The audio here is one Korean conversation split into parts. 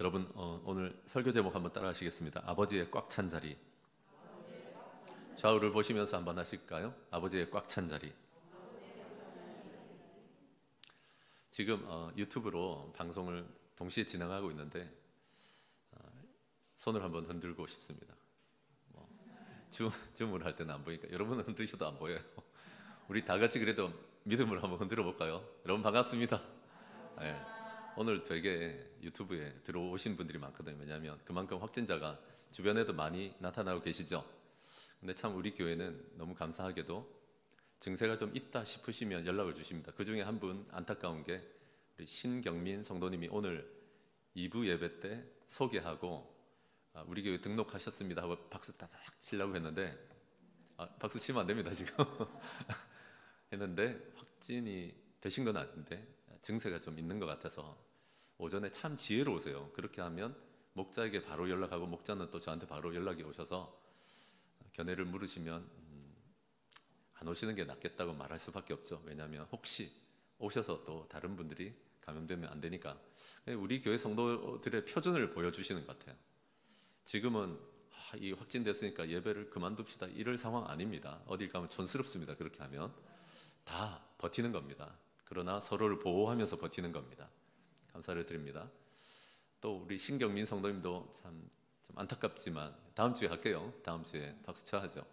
여러분 오늘 설교 제목 한번 따라 하시겠습니다. 아버지의 꽉 찬 자리. 좌우를 보시면서 한번 하실까요? 아버지의 꽉 찬 자리. 지금 유튜브로 방송을 동시에 진행하고 있는데 손을 한번 흔들고 싶습니다. 줌을 할 때는 안 보니까 여러분은 흔드셔도 안 보여요. 우리 다 같이 그래도 믿음을 한번 흔들어 볼까요? 여러분 반갑습니다. 네. 오늘 되게 유튜브에 들어오신 분들이 많거든요. 왜냐하면 그만큼 확진자가 주변에도 많이 나타나고 계시죠. 근데 참 우리 교회는 너무 감사하게도 증세가 좀 있다 싶으시면 연락을 주십니다. 그 중에 한 분 안타까운 게 우리 신경민 성도님이 오늘 2부 예배 때 소개하고 우리 교회 등록하셨습니다 하고 박수 따닥 치려고 했는데 박수 치면 안 됩니다 지금. 했는데 확진이 되신 건 아닌데 증세가 좀 있는 것 같아서 오전에 참 지혜로우세요. 그렇게 하면 목자에게 바로 연락하고 목자는 또 저한테 바로 연락이 오셔서 견해를 물으시면 안 오시는 게 낫겠다고 말할 수밖에 없죠. 왜냐하면 혹시 오셔서 또 다른 분들이 감염되면 안 되니까. 우리 교회 성도들의 표준을 보여주시는 것 같아요. 지금은 이 확진됐으니까 예배를 그만둡시다 이럴 상황 아닙니다. 어딜 가면 촌스럽습니다. 그렇게 하면 다 버티는 겁니다. 그러나 서로를 보호하면서 버티는 겁니다. 감사를 드립니다. 또 우리 신경민 성도님도 참 좀 안타깝지만 다음 주에 할게요. 다음 주에 박수 쳐야죠.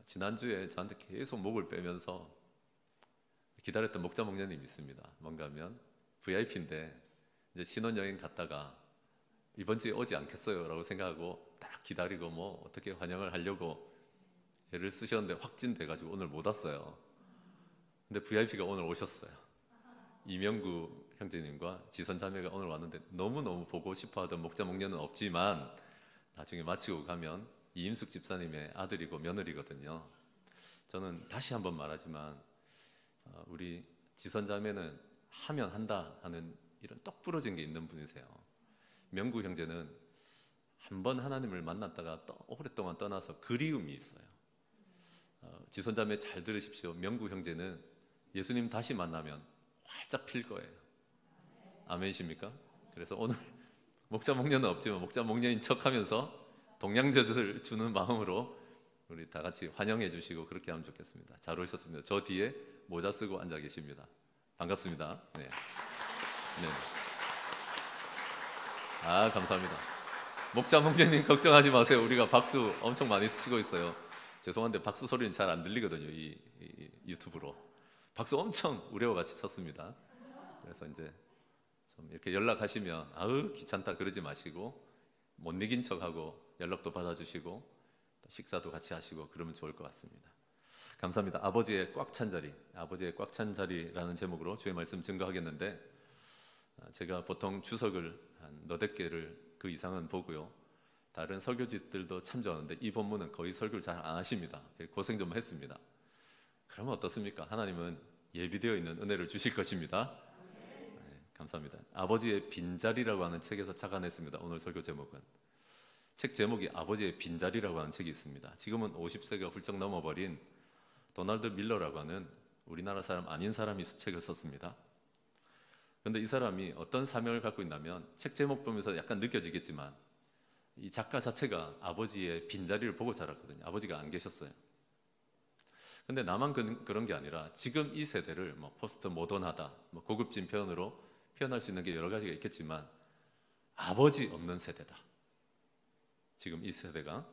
지난주에 저한테 계속 목을 빼면서 기다렸던 목자 목녀님이 있습니다. 뭔가 하면 VIP인데 이제 신혼여행 갔다가 이번 주에 오지 않겠어요 라고 생각하고 딱 기다리고 뭐 어떻게 환영을 하려고 애를 쓰셨는데 확진돼가지고 오늘 못 왔어요. 근데 VIP가 오늘 오셨어요. 이명구 형제님과 지선 자매가 오늘 왔는데 너무너무 보고 싶어하던 목자 목녀는 없지만 나중에 마치고 가면 이임숙 집사님의 아들이고 며느리거든요. 저는 다시 한번 말하지만 우리 지선 자매는 하면 한다 하는 이런 똑 부러진 게 있는 분이세요. 명구 형제는 한번 하나님을 만났다가 오랫동안 떠나서 그리움이 있어요. 지선 자매 잘 들으십시오. 명구 형제는 예수님 다시 만나면 활짝 필 거예요. 아멘이십니까? 그래서 오늘 목자 목녀는 없지만 목자 목녀인 척하면서 동양젖을 주는 마음으로 우리 다 같이 환영해 주시고 그렇게 하면 좋겠습니다. 잘 오셨습니다. 저 뒤에 모자 쓰고 앉아 계십니다. 반갑습니다. 네. 감사합니다. 목자 목녀님 걱정하지 마세요. 우리가 박수 엄청 많이 치고 있어요. 죄송한데 박수 소리는 잘 안 들리거든요. 이 유튜브로 박수 엄청 우레와 같이 쳤습니다. 그래서 이제 좀 이렇게 연락하시면 아우 귀찮다 그러지 마시고 못 이긴 척하고 연락도 받아주시고 식사도 같이 하시고 그러면 좋을 것 같습니다. 감사합니다. 아버지의 꽉 찬 자리, 아버지의 꽉 찬 자리라는 제목으로 주의 말씀 증거하겠는데 제가 보통 주석을 한 너댓 개를 그 이상은 보고요. 다른 설교집들도 참조하는데 이 본문은 거의 설교를 잘 안 하십니다. 고생 좀 했습니다. 그러면 어떻습니까? 하나님은 예비되어 있는 은혜를 주실 것입니다. 감사합니다. 아버지의 빈자리라고 하는 책에서 착안했습니다. 오늘 설교 제목은 책 제목이 아버지의 빈자리라고 하는 책이 있습니다. 지금은 50세가 훌쩍 넘어버린 도널드 밀러라고 하는 우리나라 사람 아닌 사람이 책을 썼습니다. 그런데 이 사람이 어떤 사명을 갖고 있냐면 책 제목 보면서 약간 느껴지겠지만 이 작가 자체가 아버지의 빈자리를 보고 자랐거든요. 아버지가 안 계셨어요. 근데 나만 그런 게 아니라 지금 이 세대를 포스트 모던하다, 고급진 표현으로 표현할 수 있는 게 여러 가지가 있겠지만 아버지 없는 세대다. 지금 이 세대가.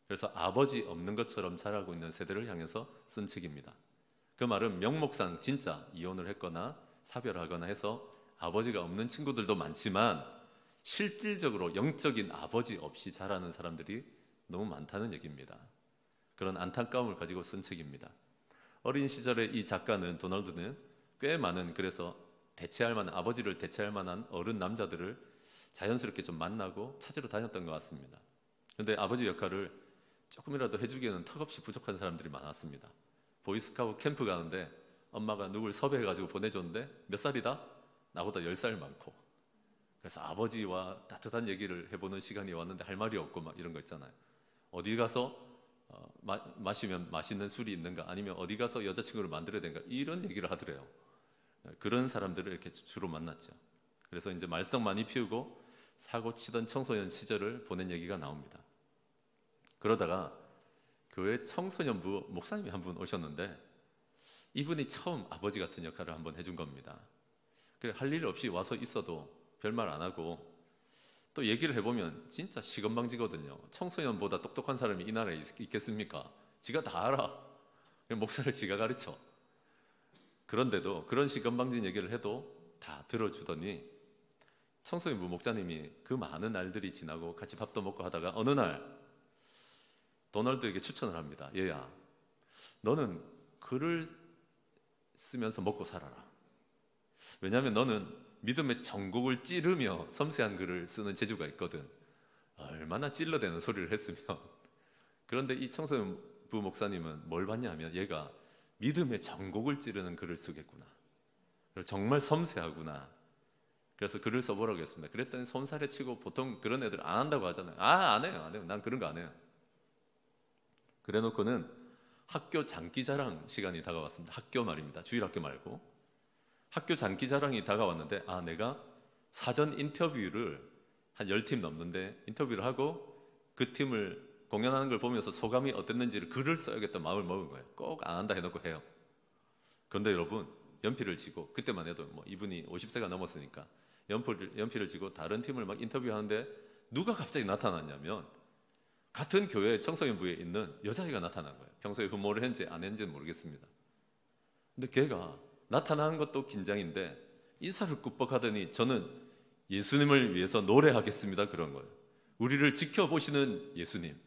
그래서 아버지 없는 것처럼 자라고 있는 세대를 향해서 쓴 책입니다. 그 말은 명목상 진짜 이혼을 했거나 사별하거나 해서 아버지가 없는 친구들도 많지만 실질적으로 영적인 아버지 없이 자라는 사람들이 너무 많다는 얘기입니다. 그런 안타까움을 가지고 쓴 책입니다. 어린 시절에 이 작가는 도널드는 꽤 많은 그래서 대체할 만한 아버지를 대체할 만한 어른 남자들을 자연스럽게 좀 만나고 찾으러 다녔던 것 같습니다. 그런데 아버지 역할을 조금이라도 해주기에는 턱없이 부족한 사람들이 많았습니다. 보이스카우트 캠프 가는데 엄마가 누굴 섭외해가지고 보내줬는데 몇 살이다? 나보다 10살 많고. 그래서 아버지와 따뜻한 얘기를 해보는 시간이 왔는데 할 말이 없고 막 이런 거 있잖아요. 어디 가서 마시면 맛있는 술이 있는가 아니면 어디 가서 여자친구를 만들어야 되는가 이런 얘기를 하더래요. 그런 사람들을 이렇게 주로 만났죠. 그래서 이제 말썽 많이 피우고 사고 치던 청소년 시절을 보낸 얘기가 나옵니다. 그러다가 교회 청소년부 목사님이 한 분 오셨는데 이분이 처음 아버지 같은 역할을 한번 해준 겁니다. 그래, 할 일 없이 와서 있어도 별말 안 하고, 또 얘기를 해보면 진짜 시건방지거든요. 청소년보다 똑똑한 사람이 이 나라에 있겠습니까? 지가 다 알아. 목사를 지가 가르쳐. 그런데도 그런 시건방진 얘기를 해도 다 들어주더니 청소년부 목자님이 그 많은 날들이 지나고 같이 밥도 먹고 하다가 어느 날 도널드에게 추천을 합니다. 얘야, 너는 글을 쓰면서 먹고 살아라. 왜냐하면 너는 믿음의 전곡을 찌르며 섬세한 글을 쓰는 재주가 있거든. 얼마나 찔러대는 소리를 했으면. 그런데 이 청소년부 목사님은 뭘 봤냐 하면 얘가 믿음의 전곡을 찌르는 글을 쓰겠구나. 정말 섬세하구나. 그래서 글을 써보라고 했습니다. 그랬더니 손살에 치고 보통 그런 애들 안 한다고 하잖아요. 안 해요. 난 그런 거 안 해요. 그래놓고는 학교 장기자랑 시간이 다가왔습니다. 학교 말입니다. 주일학교 말고. 학교 장기자랑이 다가왔는데 내가 사전 인터뷰를 한 10팀 넘는데 인터뷰를 하고 그 팀을 공연하는 걸 보면서 소감이 어땠는지를 글을 써야겠다 마음을 먹은 거예요. 꼭 안 한다 해놓고 해요. 그런데 여러분, 연필을 쥐고, 그때만 해도 뭐 이분이 50세가 넘었으니까 연필을 쥐고 다른 팀을 막 인터뷰하는데 누가 갑자기 나타났냐면 같은 교회 청소년부에 있는 여자아이가 나타난 거예요. 평소에 흠모를 했는지 안 했는지는 모르겠습니다. 근데 걔가 나타난 것도 긴장인데 인사를 꾹뻑하더니 저는 예수님을 위해서 노래하겠습니다 그런 거예요. 우리를 지켜보시는 예수님.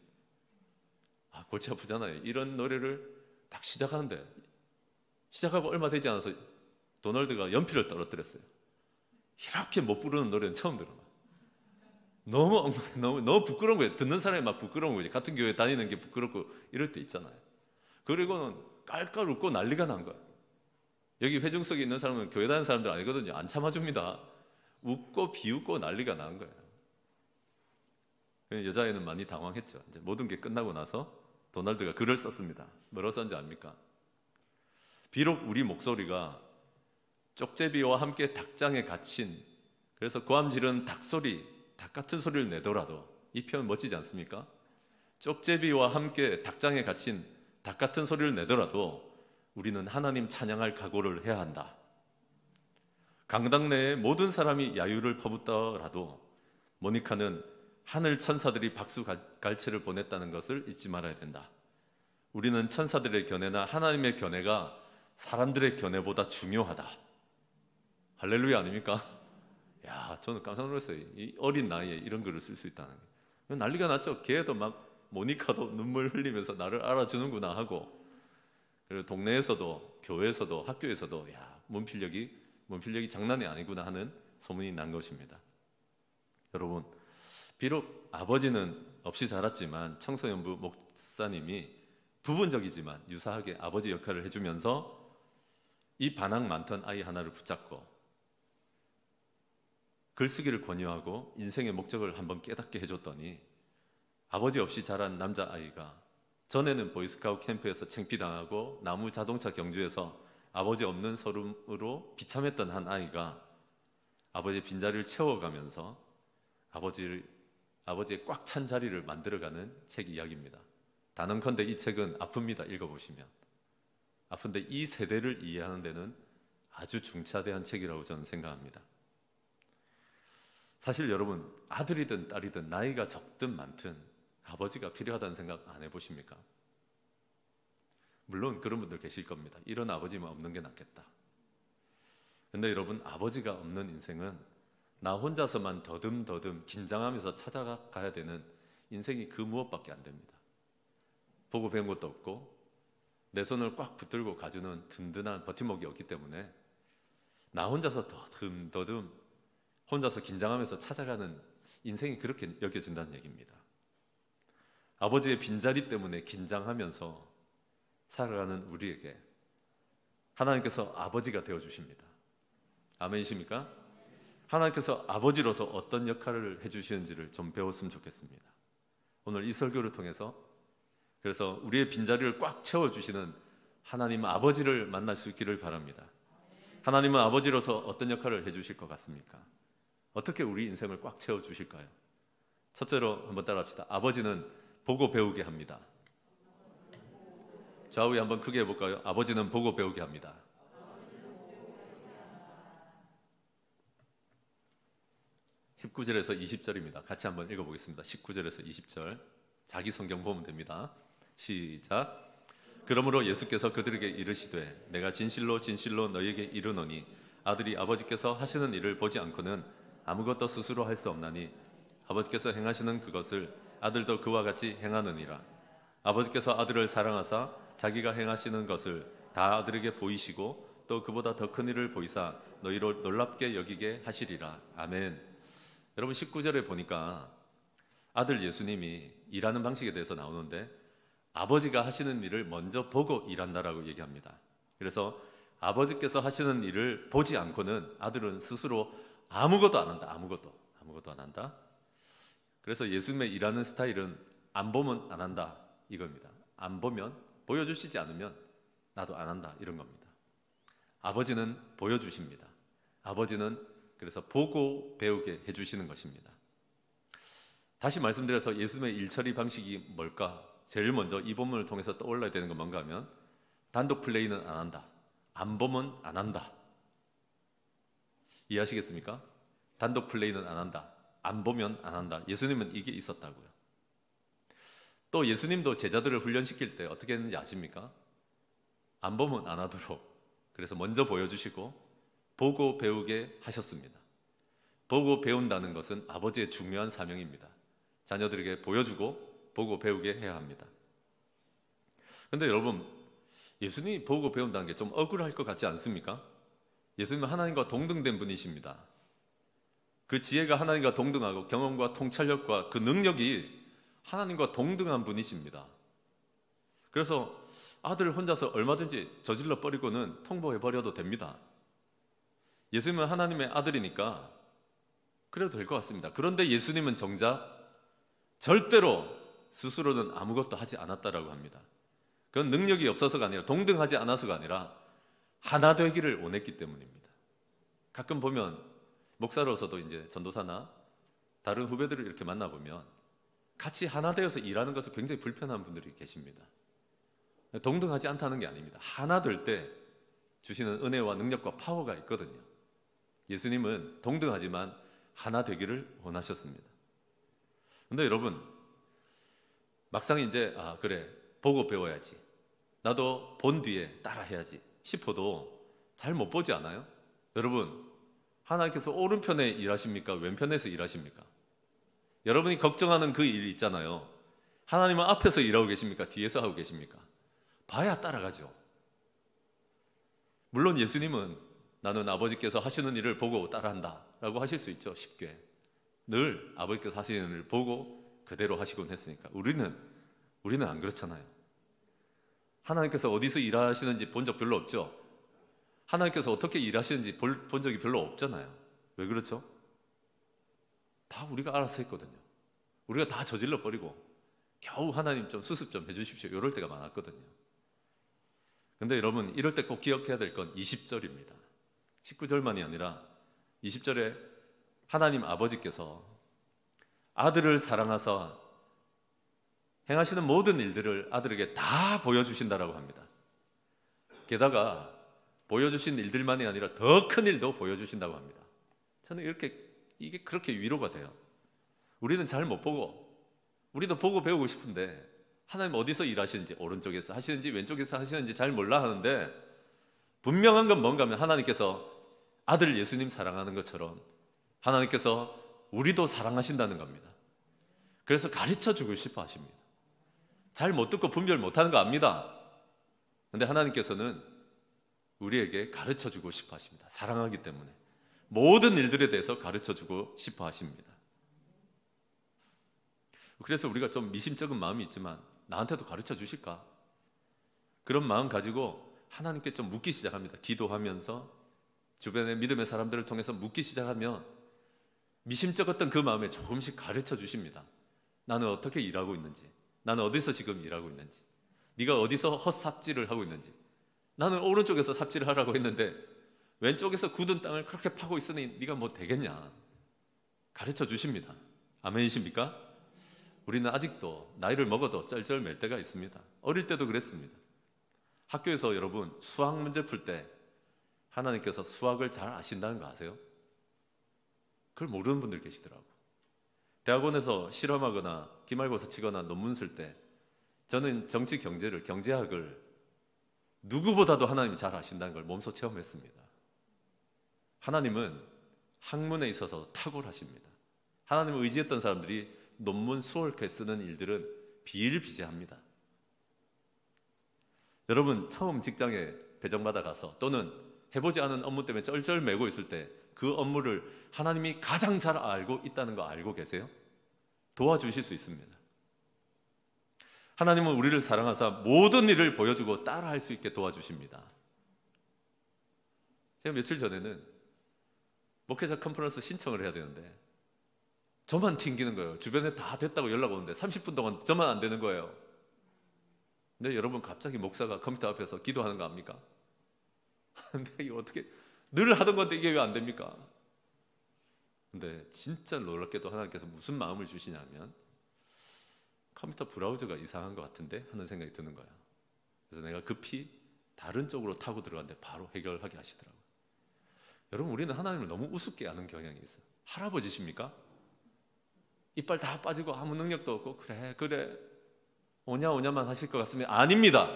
골치 아프잖아요. 이런 노래를 딱 시작하는데 시작하고 얼마 되지 않아서 도널드가 연필을 떨어뜨렸어요. 이렇게 못 부르는 노래는 처음 들어요. 너무 부끄러운 거예요. 듣는 사람이 막 부끄러운 거지. 같은 교회 다니는 게 부끄럽고 이럴 때 있잖아요. 그리고는 깔깔 웃고 난리가 난 거예요. 여기 회중석에 있는 사람은 교회 다니는 사람들 아니거든요. 안 참아줍니다. 웃고 비웃고 난리가 난 거예요. 여자애는 많이 당황했죠. 이제 모든 게 끝나고 나서 도널드가 글을 썼습니다. 뭐라고 썼는지 압니까? 비록 우리 목소리가 쪽제비와 함께 닭장에 갇힌, 그래서 고함지른 닭소리, 닭 같은 소리를 내더라도, 이 표현 멋지지 않습니까? 쪽제비와 함께 닭장에 갇힌 닭 같은 소리를 내더라도 우리는 하나님 찬양할 각오를 해야 한다. 강당 내에 모든 사람이 야유를 퍼붓더라도 모니카는 하늘 천사들이 박수 갈채를 보냈다는 것을 잊지 말아야 된다. 우리는 천사들의 견해나 하나님의 견해가 사람들의 견해보다 중요하다. 할렐루야 아닙니까? 야, 저는 깜짝 놀랐어요. 이 어린 나이에 이런 글을 쓸 수 있다는 게. 난리가 났죠. 걔도 막 모니카도 눈물 흘리면서 나를 알아주는구나 하고, 그리고 동네에서도 교회에서도 학교에서도 야, 문필력이 장난이 아니구나 하는 소문이 난 것입니다. 여러분, 비록 아버지는 없이 자랐지만 청소년부 목사님이 부분적이지만 유사하게 아버지 역할을 해주면서 이 반항 많던 아이 하나를 붙잡고 글쓰기를 권유하고 인생의 목적을 한번 깨닫게 해줬더니 아버지 없이 자란 남자아이가, 전에는 보이스카우트 캠프에서 창피당하고 나무 자동차 경주에서 아버지 없는 서름으로 비참했던 한 아이가 아버지의 빈자리를 채워가면서 아버지의 꽉 찬 자리를 만들어가는 책 이야기입니다. 단언컨대 이 책은 아픕니다. 읽어보시면. 아픈데 이 세대를 이해하는 데는 아주 중차대한 책이라고 저는 생각합니다. 사실 여러분, 아들이든 딸이든 나이가 적든 많든 아버지가 필요하다는 생각 안 해보십니까? 물론 그런 분들 계실 겁니다. 이런 아버지만 없는 게 낫겠다. 근데 여러분, 아버지가 없는 인생은 나 혼자서만 더듬더듬 긴장하면서 찾아가야 되는 인생이 그 무엇밖에 안 됩니다. 보고 배운 것도 없고 내 손을 꽉 붙들고 가주는 든든한 버팀목이 없기 때문에 나 혼자서 더듬더듬 혼자서 긴장하면서 찾아가는 인생이 그렇게 여겨진다는 얘기입니다. 아버지의 빈자리 때문에 긴장하면서 살아가는 우리에게 하나님께서 아버지가 되어주십니다. 아멘이십니까? 하나님께서 아버지로서 어떤 역할을 해주시는지를 좀 배웠으면 좋겠습니다. 오늘 이 설교를 통해서 그래서 우리의 빈자리를 꽉 채워주시는 하나님 아버지를 만날 수 있기를 바랍니다. 하나님은 아버지로서 어떤 역할을 해주실 것 같습니까? 어떻게 우리 인생을 꽉 채워주실까요? 첫째로 한번 따라합시다. 아버지는 보고 배우게 합니다. 좌우에 한번 크게 해볼까요? 아버지는 보고 배우게 합니다. 19절에서 20절입니다. 같이 한번 읽어보겠습니다. 19절에서 20절 자기 성경 보면 됩니다. 시작. 그러므로 예수께서 그들에게 이르시되 내가 진실로 진실로 너희에게 이르노니 아들이 아버지께서 하시는 일을 보지 않고는 아무것도 스스로 할 수 없나니 아버지께서 행하시는 그것을 아들도 그와 같이 행하느니라. 아버지께서 아들을 사랑하사 자기가 행하시는 것을 다 아들에게 보이시고 또 그보다 더 큰 일을 보이사 너희로 놀랍게 여기게 하시리라. 아멘. 여러분 19절에 보니까 아들 예수님이 일하는 방식에 대해서 나오는데 아버지가 하시는 일을 먼저 보고 일한다라고 얘기합니다. 그래서 아버지께서 하시는 일을 보지 않고는 아들은 스스로 아무것도 안 한다. 아무것도 안 한다. 그래서 예수님의 일하는 스타일은 안 보면 안 한다 이겁니다. 안 보면, 보여주시지 않으면 나도 안 한다 이런 겁니다. 아버지는 보여주십니다. 아버지는 그래서 보고 배우게 해주시는 것입니다. 다시 말씀드려서 예수님의 일처리 방식이 뭘까? 제일 먼저 이 본문을 통해서 떠올라야 되는 건 뭔가 하면 단독 플레이는 안 한다. 안 보면 안 한다. 이해하시겠습니까? 단독 플레이는 안 한다. 안 보면 안 한다. 예수님은 이게 있었다고요. 또 예수님도 제자들을 훈련시킬 때 어떻게 했는지 아십니까? 안 보면 안 하도록 그래서 먼저 보여주시고 보고 배우게 하셨습니다. 보고 배운다는 것은 아버지의 중요한 사명입니다. 자녀들에게 보여주고 보고 배우게 해야 합니다. 그런데 여러분 예수님이 보고 배운다는 게 좀 억울할 것 같지 않습니까? 예수님은 하나님과 동등된 분이십니다. 그 지혜가 하나님과 동등하고 경험과 통찰력과 그 능력이 하나님과 동등한 분이십니다. 그래서 아들을 혼자서 얼마든지 저질러 버리고는 통보해 버려도 됩니다. 예수님은 하나님의 아들이니까 그래도 될 것 같습니다. 그런데 예수님은 정작 절대로 스스로는 아무것도 하지 않았다라고 합니다. 그건 능력이 없어서가 아니라 동등하지 않아서가 아니라 하나 되기를 원했기 때문입니다. 가끔 보면 목사로서도 이제 전도사나 다른 후배들을 이렇게 만나보면 같이 하나 되어서 일하는 것을 굉장히 불편한 분들이 계십니다. 동등하지 않다는 게 아닙니다. 하나 될 때 주시는 은혜와 능력과 파워가 있거든요. 예수님은 동등하지만 하나 되기를 원하셨습니다. 근데 여러분 막상 이제 그래 보고 배워야지 나도 본 뒤에 따라 해야지 싶어도 잘 못 보지 않아요? 여러분 하나님께서 오른편에 일하십니까? 왼편에서 일하십니까? 여러분이 걱정하는 그 일 있잖아요. 하나님은 앞에서 일하고 계십니까? 뒤에서 하고 계십니까? 봐야 따라가죠. 물론 예수님은 나는 아버지께서 하시는 일을 보고 따라한다 라고 하실 수 있죠. 쉽게 늘 아버지께서 하시는 일을 보고 그대로 하시곤 했으니까. 우리는 안 그렇잖아요. 하나님께서 어디서 일하시는지 본 적 별로 없죠. 하나님께서 어떻게 일하시는지 본 적이 별로 없잖아요. 왜 그렇죠? 다 우리가 알아서 했거든요. 우리가 다 저질러 버리고 겨우 하나님 좀 수습 좀 해주십시오 이럴 때가 많았거든요. 근데 여러분 이럴 때 꼭 기억해야 될 건 20절입니다 19절만이 아니라 20절에 하나님 아버지께서 아들을 사랑하사 행하시는 모든 일들을 아들에게 다 보여주신다라고 합니다. 게다가 보여주신 일들만이 아니라 더 큰 일도 보여주신다고 합니다. 저는 이게 그렇게 위로가 돼요. 우리는 잘 못 보고 우리도 보고 배우고 싶은데 하나님 어디서 일하시는지 오른쪽에서 하시는지 왼쪽에서 하시는지 잘 몰라 하는데 분명한 건 뭔가 하면 하나님께서 아들 예수님 사랑하는 것처럼 하나님께서 우리도 사랑하신다는 겁니다. 그래서 가르쳐주고 싶어 하십니다. 잘 못 듣고 분별 못하는 거 압니다. 그런데 하나님께서는 우리에게 가르쳐주고 싶어 하십니다. 사랑하기 때문에 모든 일들에 대해서 가르쳐주고 싶어 하십니다. 그래서 우리가 좀 미심쩍은 마음이 있지만 나한테도 가르쳐 주실까? 그런 마음 가지고 하나님께 좀 묻기 시작합니다. 기도하면서 주변의 믿음의 사람들을 통해서 묻기 시작하면 미심쩍었던 그 마음에 조금씩 가르쳐 주십니다. 나는 어떻게 일하고 있는지, 나는 어디서 지금 일하고 있는지, 네가 어디서 헛삽질을 하고 있는지. 나는 오른쪽에서 삽질을 하라고 했는데 왼쪽에서 굳은 땅을 그렇게 파고 있으니 네가 뭐 되겠냐. 가르쳐 주십니다. 아멘이십니까? 우리는 아직도 나이를 먹어도 쩔쩔맬 때가 있습니다. 어릴 때도 그랬습니다. 학교에서 여러분 수학 문제 풀 때 하나님께서 수학을 잘 아신다는 거 아세요? 그걸 모르는 분들 계시더라고요. 대학원에서 실험하거나 기말고사 치거나 논문 쓸 때 저는 정치 경제를, 경제학을 누구보다도 하나님이 잘 아신다는 걸 몸소 체험했습니다. 하나님은 학문에 있어서 탁월하십니다. 하나님을 의지했던 사람들이 논문 수월하게 쓰는 일들은 비일비재합니다. 여러분 처음 직장에 배정받아 가서 또는 해보지 않은 업무 때문에 쩔쩔매고 있을 때 그 업무를 하나님이 가장 잘 알고 있다는 거 알고 계세요? 도와주실 수 있습니다. 하나님은 우리를 사랑하사 모든 일을 보여주고 따라할 수 있게 도와주십니다. 제가 며칠 전에는 목회자 컨퍼런스 신청을 해야 되는데 저만 튕기는 거예요. 주변에 다 됐다고 연락 오는데 30분 동안 저만 안 되는 거예요. 근데 여러분 갑자기 목사가 컴퓨터 앞에서 기도하는 거 압니까? 근데 이거 어떻게 늘 하던 건데 이게 왜 안 됩니까? 근데 진짜 놀랍게도 하나님께서 무슨 마음을 주시냐면 컴퓨터 브라우저가 이상한 것 같은데 하는 생각이 드는 거야. 그래서 내가 급히 다른 쪽으로 타고 들어갔는데 바로 해결하게 하시더라고요. 여러분 우리는 하나님을 너무 우습게 아는 경향이 있어요. 할아버지십니까? 이빨 다 빠지고 아무 능력도 없고 그래 오냐만 하실 것 같으면 아닙니다.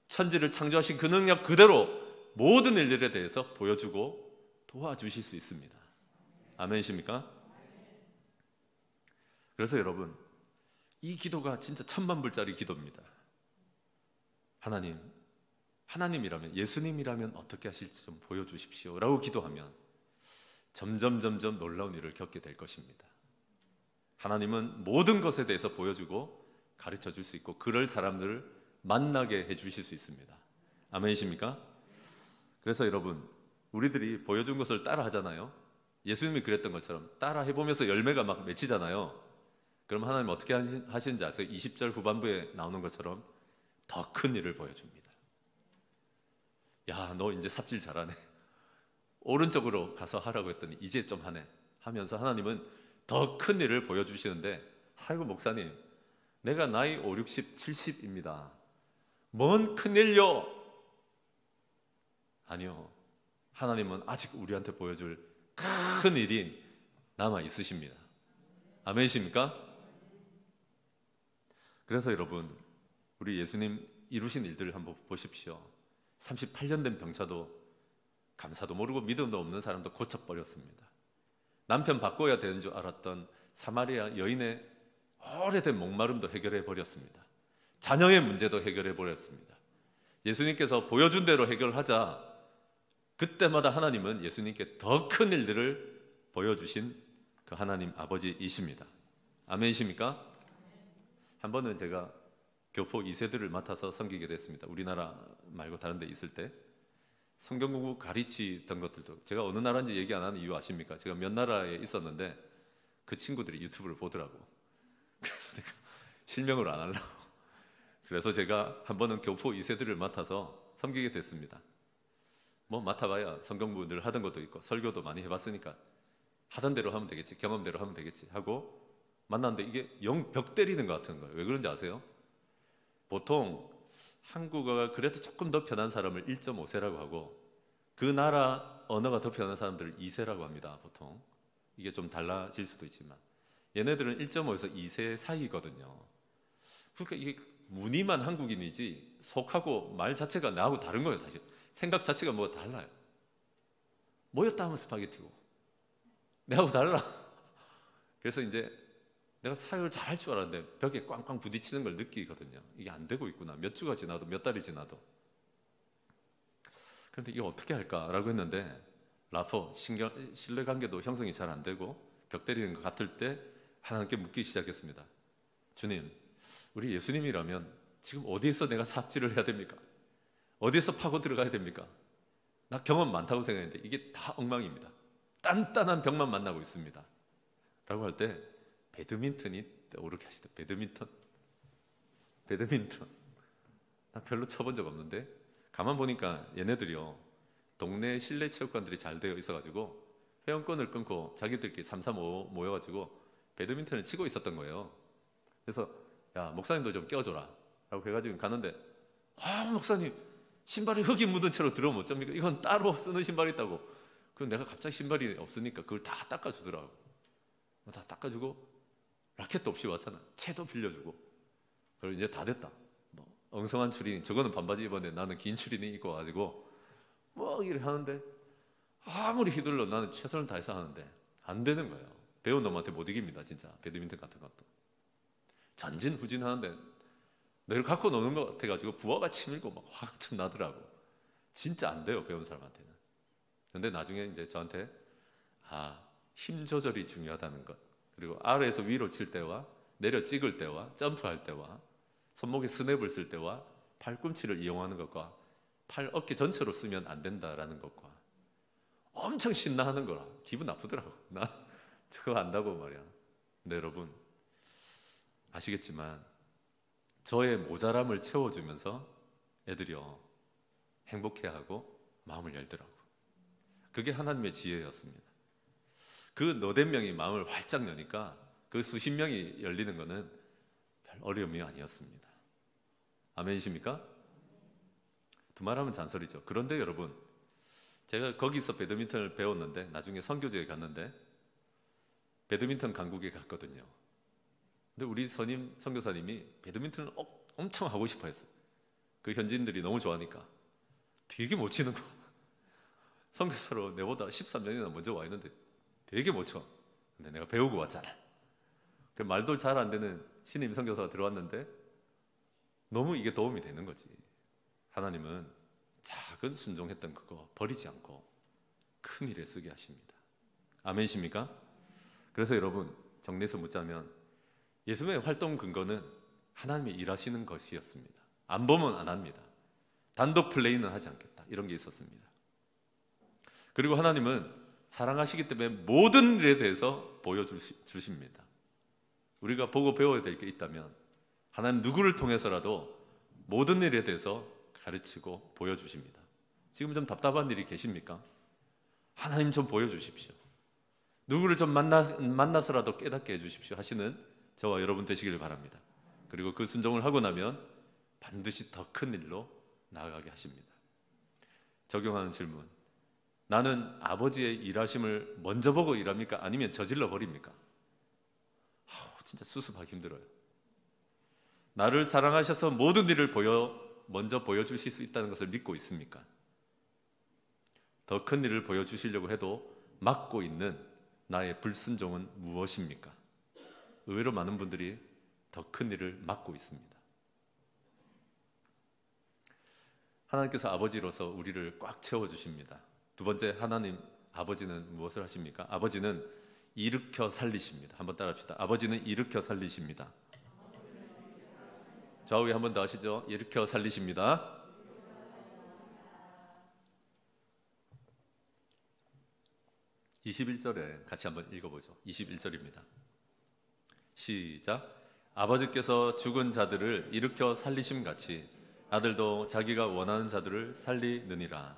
천지를 창조하신 그 능력 그대로 모든 일들에 대해서 보여주고 도와주실 수 있습니다. 아멘이십니까? 그래서 여러분 이 기도가 진짜 천만불짜리 기도입니다. 하나님이라면 예수님이라면 어떻게 하실지 좀 보여주십시오 라고 기도하면 점점 놀라운 일을 겪게 될 것입니다. 하나님은 모든 것에 대해서 보여주고 가르쳐 줄 수 있고 그럴 사람들을 만나게 해주실 수 있습니다. 아멘이십니까? 그래서 여러분 우리들이 보여준 것을 따라 하잖아요. 예수님이 그랬던 것처럼 따라 해보면서 열매가 막 맺히잖아요. 그럼 하나님 어떻게 하시는지 아세요? 20절 후반부에 나오는 것처럼 더 큰 일을 보여줍니다. 야, 너 이제 삽질 잘하네. 오른쪽으로 가서 하라고 했더니 이제 좀 하네 하면서 하나님은 더 큰 일을 보여주시는데 아이고 목사님 내가 나이 5, 60, 70입니다. 뭔 큰일요? 아니요. 하나님은 아직 우리한테 보여줄 큰 일이 남아 있으십니다. 아멘이십니까? 그래서 여러분 우리 예수님 이루신 일들을 한번 보십시오. 38년 된 병자도 감사도 모르고 믿음도 없는 사람도 고쳐버렸습니다. 남편 바꿔야 되는 줄 알았던 사마리아 여인의 오래된 목마름도 해결해 버렸습니다. 자녀의 문제도 해결해 버렸습니다. 예수님께서 보여준 대로 해결하자 그때마다 하나님은 예수님께 더 큰 일들을 보여주신 그 하나님 아버지이십니다. 아멘이십니까? 한 번은 제가 교포 2세들을 맡아서 섬기게 됐습니다. 우리나라 말고 다른 데 있을 때 성경 공부 가르치던 것들도 제가 어느 나라인지 얘기 안 하는 이유 아십니까? 제가 몇 나라에 있었는데 그 친구들이 유튜브를 보더라고. 그래서 내가 실명을 안 하려고. 그래서 제가 한 번은 교포 2세들을 맡아서 섬기게 됐습니다. 뭐 맡아봐야 성경 공부 늘 하던 것도 있고 설교도 많이 해봤으니까 하던 대로 하면 되겠지, 경험대로 하면 되겠지 하고 만났는데 이게 영 벽 때리는 것 같은 거예요. 왜 그런지 아세요? 보통 한국어가 그래도 조금 더 편한 사람을 1.5세라고 하고 그 나라 언어가 더 편한 사람들을 2세라고 합니다. 보통 이게 좀 달라질 수도 있지만 얘네들은 1.5에서 2세 사이거든요. 그러니까 이게 무늬만 한국인이지 속하고 말 자체가 나하고 다른 거예요. 사실 생각 자체가 뭐가 달라요. 뭐였다 하면 스파게티고 내하고 달라. 그래서 이제 내가 사역을 잘할 줄 알았는데 벽에 꽝꽝 부딪히는 걸 느끼거든요. 이게 안 되고 있구나. 몇 주가 지나도 몇 달이 지나도. 그런데 이거 어떻게 할까라고 했는데 라포, 신뢰관계도 형성이 잘 안 되고 벽 때리는 것 같을 때 하나님께 묻기 시작했습니다. 주님, 우리 예수님이라면 지금 어디에서 내가 삽질을 해야 됩니까? 어디에서 파고 들어가야 됩니까? 나 경험 많다고 생각했는데 이게 다 엉망입니다. 단단한 벽만 만나고 있습니다. 라고 할 때 배드민턴이 떠오르게 하시다. 배드민턴. 나 별로 쳐본 적 없는데 가만 보니까 얘네들이요 동네 실내 체육관들이 잘 되어 있어가지고 회원권을 끊고 자기들끼리 삼삼오오 모여가지고 배드민턴을 치고 있었던 거예요. 그래서 야, 목사님도 좀 껴줘라 라고 해가지고 가는데, 목사님 신발에 흙이 묻은 채로 들어오면 어쩝니까? 이건 따로 쓰는 신발이 있다고. 그럼 내가 갑자기 신발이 없으니까 그걸 다 닦아주더라고. 다 닦아주고 라켓도 없이 왔잖아. 채도 빌려주고. 그리고 이제 다 됐다. 뭐 엉성한 추리닝, 저거는 반바지 입었는데 나는 긴 추리닝 입고 와가지고 뭐 이렇게 하는데, 아무리 휘둘러 나는 최선을 다해서 하는데 안 되는 거예요. 배운 놈한테 못 이깁니다. 진짜 배드민턴 같은 것도 전진후진 하는데 늘 갖고 노는 것 같아가지고 부하가 치밀고 막 화가 좀 나더라고. 진짜 안 돼요, 배운 사람한테는. 근데 나중에 이제 저한테 힘 조절이 중요하다는 것, 그리고 아래에서 위로 칠 때와 내려 찍을 때와 점프할 때와 손목에 스냅을 쓸 때와 팔꿈치를 이용하는 것과 팔 어깨 전체로 쓰면 안 된다라는 것과 엄청 신나하는 거라 기분 나쁘더라고. 나 저거 안다고 말이야. 근데 여러분 아시겠지만 저의 모자람을 채워주면서 애들이요 행복해하고 마음을 열더라고. 그게 하나님의 지혜였습니다. 그 너댓 명이 마음을 활짝 여니까 그 수십 명이 열리는 것은 별 어려움이 아니었습니다. 아멘이십니까? 두말하면 잔소리죠. 그런데 여러분, 제가 거기서 배드민턴을 배웠는데 나중에 선교지에 갔는데 배드민턴 강국에 갔거든요. 근데 우리 선교사님이 배드민턴을 엄청 하고 싶어 했어요. 그 현지인들이 너무 좋아하니까 되게 못 치는 거야. 선교사로 내보다 13년이나 먼저 와 있는데 되게 못 쳐. 근데 내가 배우고 왔잖아. 그 말도 잘 안 되는 신임 선교사가 들어왔는데 너무 이게 도움이 되는 거지. 하나님은 작은 순종했던 그거 버리지 않고 큰 일에 쓰게 하십니다. 아멘이십니까? 그래서 여러분 정리해서 묻자면 예수님의 활동 근거는 하나님이 일하시는 것이었습니다. 안 보면 안 합니다. 단독 플레이는 하지 않겠다, 이런 게 있었습니다. 그리고 하나님은 사랑하시기 때문에 모든 일에 대해서 보여주십니다. 우리가 보고 배워야 될 게 있다면 하나님 누구를 통해서라도 모든 일에 대해서 가르치고 보여주십니다. 지금 좀 답답한 일이 계십니까? 하나님 좀 보여주십시오. 누구를 좀 만나서라도 깨닫게 해주십시오 하시는 저와 여러분 되시길 바랍니다. 그리고 그 순종을 하고 나면 반드시 더 큰 일로 나아가게 하십니다. 적용하는 질문, 나는 아버지의 일하심을 먼저 보고 일합니까? 아니면 저질러 버립니까? 진짜 수습하기 힘들어요. 나를 사랑하셔서 모든 일을 먼저 보여주실 수 있다는 것을 믿고 있습니까? 더 큰 일을 보여주시려고 해도 막고 있는 나의 불순종은 무엇입니까? 의외로 많은 분들이 더 큰 일을 막고 있습니다. 하나님께서 아버지로서 우리를 꽉 채워주십니다. 두 번째, 하나님 아버지는 무엇을 하십니까? 아버지는 일으켜 살리십니다. 한번 따라합시다. 아버지는 일으켜 살리십니다. 좌우에 한 번 더 하시죠. 일으켜 살리십니다. (21절에) 같이 한번 읽어보죠. 21절입니다. 시작. 아버지께서 죽은 자들을 일으켜 살리심같이 아들도 자기가 원하는 자들을 살리느니라.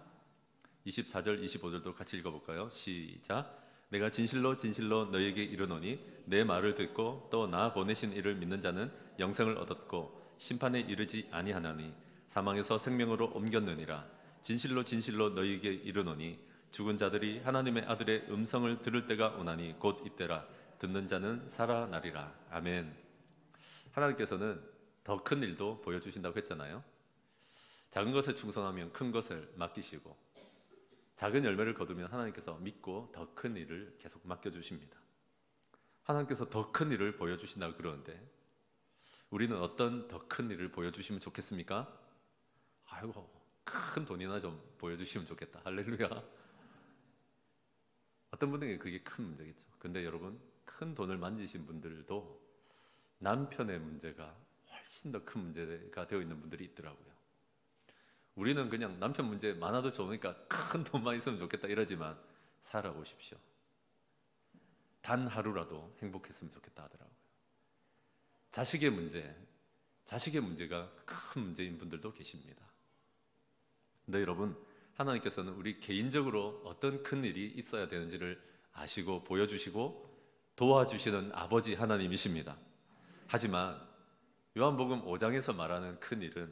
24절 25절도 같이 읽어볼까요? 시작. 내가 진실로 진실로 너희에게 이르노니 내 말을 듣고 또 나 보내신 이를 믿는 자는 영생을 얻었고 심판에 이르지 아니하나니 사망에서 생명으로 옮겼느니라. 진실로 진실로 너희에게 이르노니 죽은 자들이 하나님의 아들의 음성을 들을 때가 오나니 곧 이때라. 듣는 자는 살아나리라. 아멘. 하나님께서는 더 큰 일도 보여주신다고 했잖아요. 작은 것에 충성하면 큰 것을 맡기시고 작은 열매를 거두면 하나님께서 믿고 더 큰 일을 계속 맡겨주십니다. 하나님께서 더 큰 일을 보여주신다고 그러는데 우리는 어떤 더 큰 일을 보여주시면 좋겠습니까? 아이고, 큰 돈이나 좀 보여주시면 좋겠다. 할렐루야. 어떤 분에게 그게 큰 문제겠죠. 근데 여러분, 큰 돈을 만지신 분들도 남편의 문제가 훨씬 더 큰 문제가 되어 있는 분들이 있더라고요. 우리는 그냥 남편 문제 많아도 좋으니까 큰 돈만 있으면 좋겠다 이러지만 살아보십시오. 단 하루라도 행복했으면 좋겠다 하더라고요. 자식의 문제가 큰 문제인 분들도 계십니다. 근데 여러분, 하나님께서는 우리 개인적으로 어떤 큰 일이 있어야 되는지를 아시고 보여주시고 도와주시는 아버지 하나님이십니다. 하지만 요한복음 5장에서 말하는 큰 일은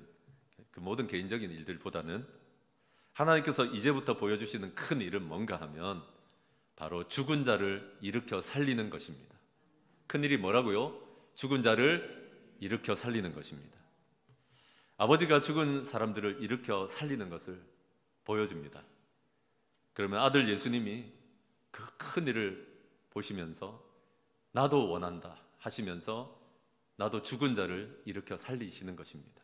그 모든 개인적인 일들보다는 하나님께서 이제부터 보여주시는 큰 일은 뭔가 하면 바로 죽은 자를 일으켜 살리는 것입니다. 큰 일이 뭐라고요? 죽은 자를 일으켜 살리는 것입니다. 아버지가 죽은 사람들을 일으켜 살리는 것을 보여줍니다. 그러면 아들 예수님이 그 큰 일을 보시면서 나도 원한다 하시면서 나도 죽은 자를 일으켜 살리시는 것입니다.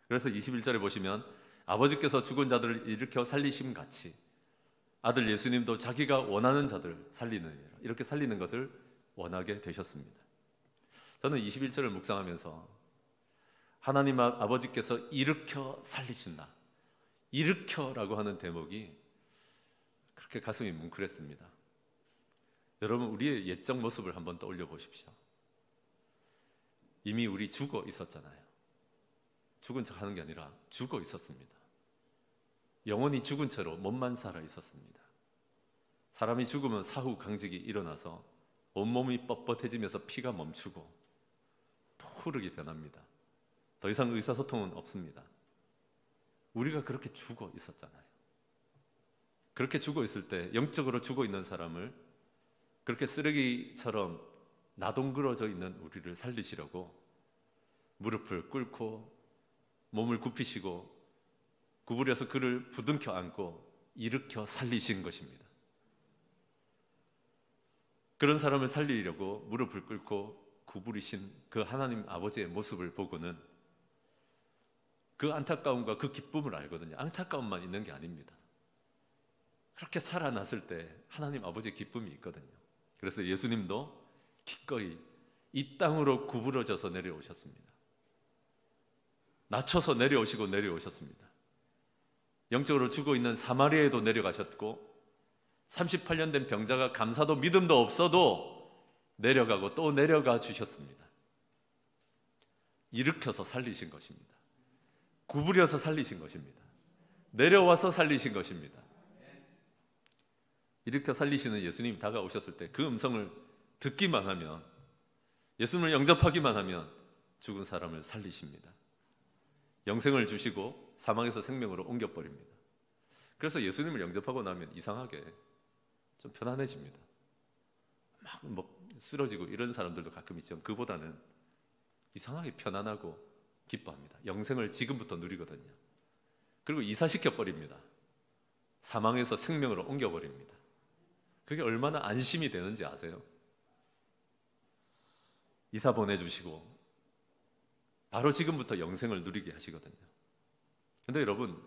그래서 21절에 보시면 아버지께서 죽은 자들을 일으켜 살리심 같이 아들 예수님도 자기가 원하는 자들 살리느니라, 이렇게 살리는 것을 원하게 되셨습니다. 저는 21절을 묵상하면서 하나님 아버지께서 일으켜 살리신다, 일으켜라고 하는 대목이 그렇게 가슴이 뭉클했습니다. 여러분, 우리의 옛적 모습을 한번 떠올려 보십시오. 이미 우리 죽어 있었잖아요. 죽은 척 하는 게 아니라 죽어 있었습니다. 영원히 죽은 채로 몸만 살아 있었습니다. 사람이 죽으면 사후 강직이 일어나서 온몸이 뻣뻣해지면서 피가 멈추고 푸르게 변합니다. 더 이상 의사소통은 없습니다. 우리가 그렇게 죽어 있었잖아요. 그렇게 죽어 있을 때 영적으로 죽어 있는 사람을 그렇게 쓰레기처럼 나동그러져 있는 우리를 살리시려고 무릎을 꿇고 몸을 굽히시고 구부려서 그를 부둥켜 안고 일으켜 살리신 것입니다. 그런 사람을 살리려고 무릎을 꿇고 구부리신 그 하나님 아버지의 모습을 보고는 그 안타까움과 그 기쁨을 알거든요. 안타까움만 있는 게 아닙니다. 그렇게 살아났을 때 하나님 아버지의 기쁨이 있거든요. 그래서 예수님도 기꺼이 이 땅으로 구부러져서 내려오셨습니다. 낮춰서 내려오셨습니다. 영적으로 죽어 있는 사마리아에도 내려가셨고 38년 된 병자가 감사도 믿음도 없어도 내려가고 또 내려가 주셨습니다. 일으켜서 살리신 것입니다. 구부려서 살리신 것입니다. 내려와서 살리신 것입니다. 일으켜 살리시는 예수님이 다가오셨을 때 그 음성을 듣기만 하면, 예수님을 영접하기만 하면 죽은 사람을 살리십니다. 영생을 주시고 사망에서 생명으로 옮겨버립니다. 그래서 예수님을 영접하고 나면 이상하게 좀 편안해집니다. 막 쓰러지고 이런 사람들도 가끔 있지만 그보다는 이상하게 편안하고 기뻐합니다. 영생을 지금부터 누리거든요. 그리고 이사시켜버립니다. 사망에서 생명으로 옮겨버립니다. 그게 얼마나 안심이 되는지 아세요? 이사 보내주시고 바로 지금부터 영생을 누리게 하시거든요. 근데 여러분,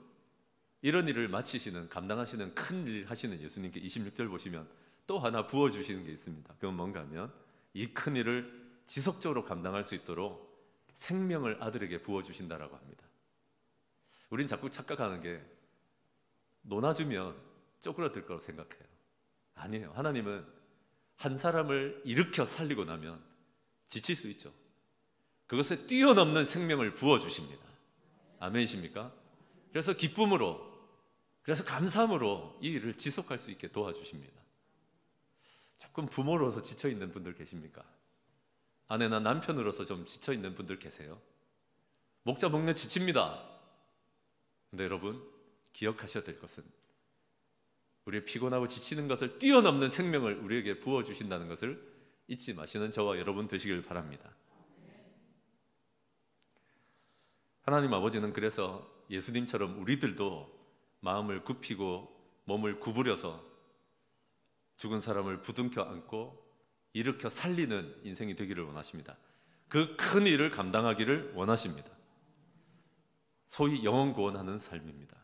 이런 일을 마치시는, 감당하시는, 큰 일 하시는 예수님께 26절 보시면 또 하나 부어주시는 게 있습니다. 그건 뭔가 하면 이 큰 일을 지속적으로 감당할 수 있도록 생명을 아들에게 부어주신다라고 합니다. 우린 자꾸 착각하는 게 논아주면 쪼그라들 거라고 생각해요. 아니에요. 하나님은 한 사람을 일으켜 살리고 나면 지칠 수 있죠. 그것에 뛰어넘는 생명을 부어주십니다. 아멘이십니까? 그래서 기쁨으로, 그래서 감사함으로 이 일을 지속할 수 있게 도와주십니다. 조금 부모로서 지쳐있는 분들 계십니까? 아내나 남편으로서 좀 지쳐있는 분들 계세요? 목자 목련 지칩니다. 근데 여러분, 기억하셔야 될 것은 우리의 피곤하고 지치는 것을 뛰어넘는 생명을 우리에게 부어주신다는 것을 잊지 마시는 저와 여러분 되시길 바랍니다. 하나님 아버지는 그래서 예수님처럼 우리들도 마음을 굽히고 몸을 구부려서 죽은 사람을 부둥켜 안고 일으켜 살리는 인생이 되기를 원하십니다. 그 큰 일을 감당하기를 원하십니다. 소위 영혼 구원하는 삶입니다.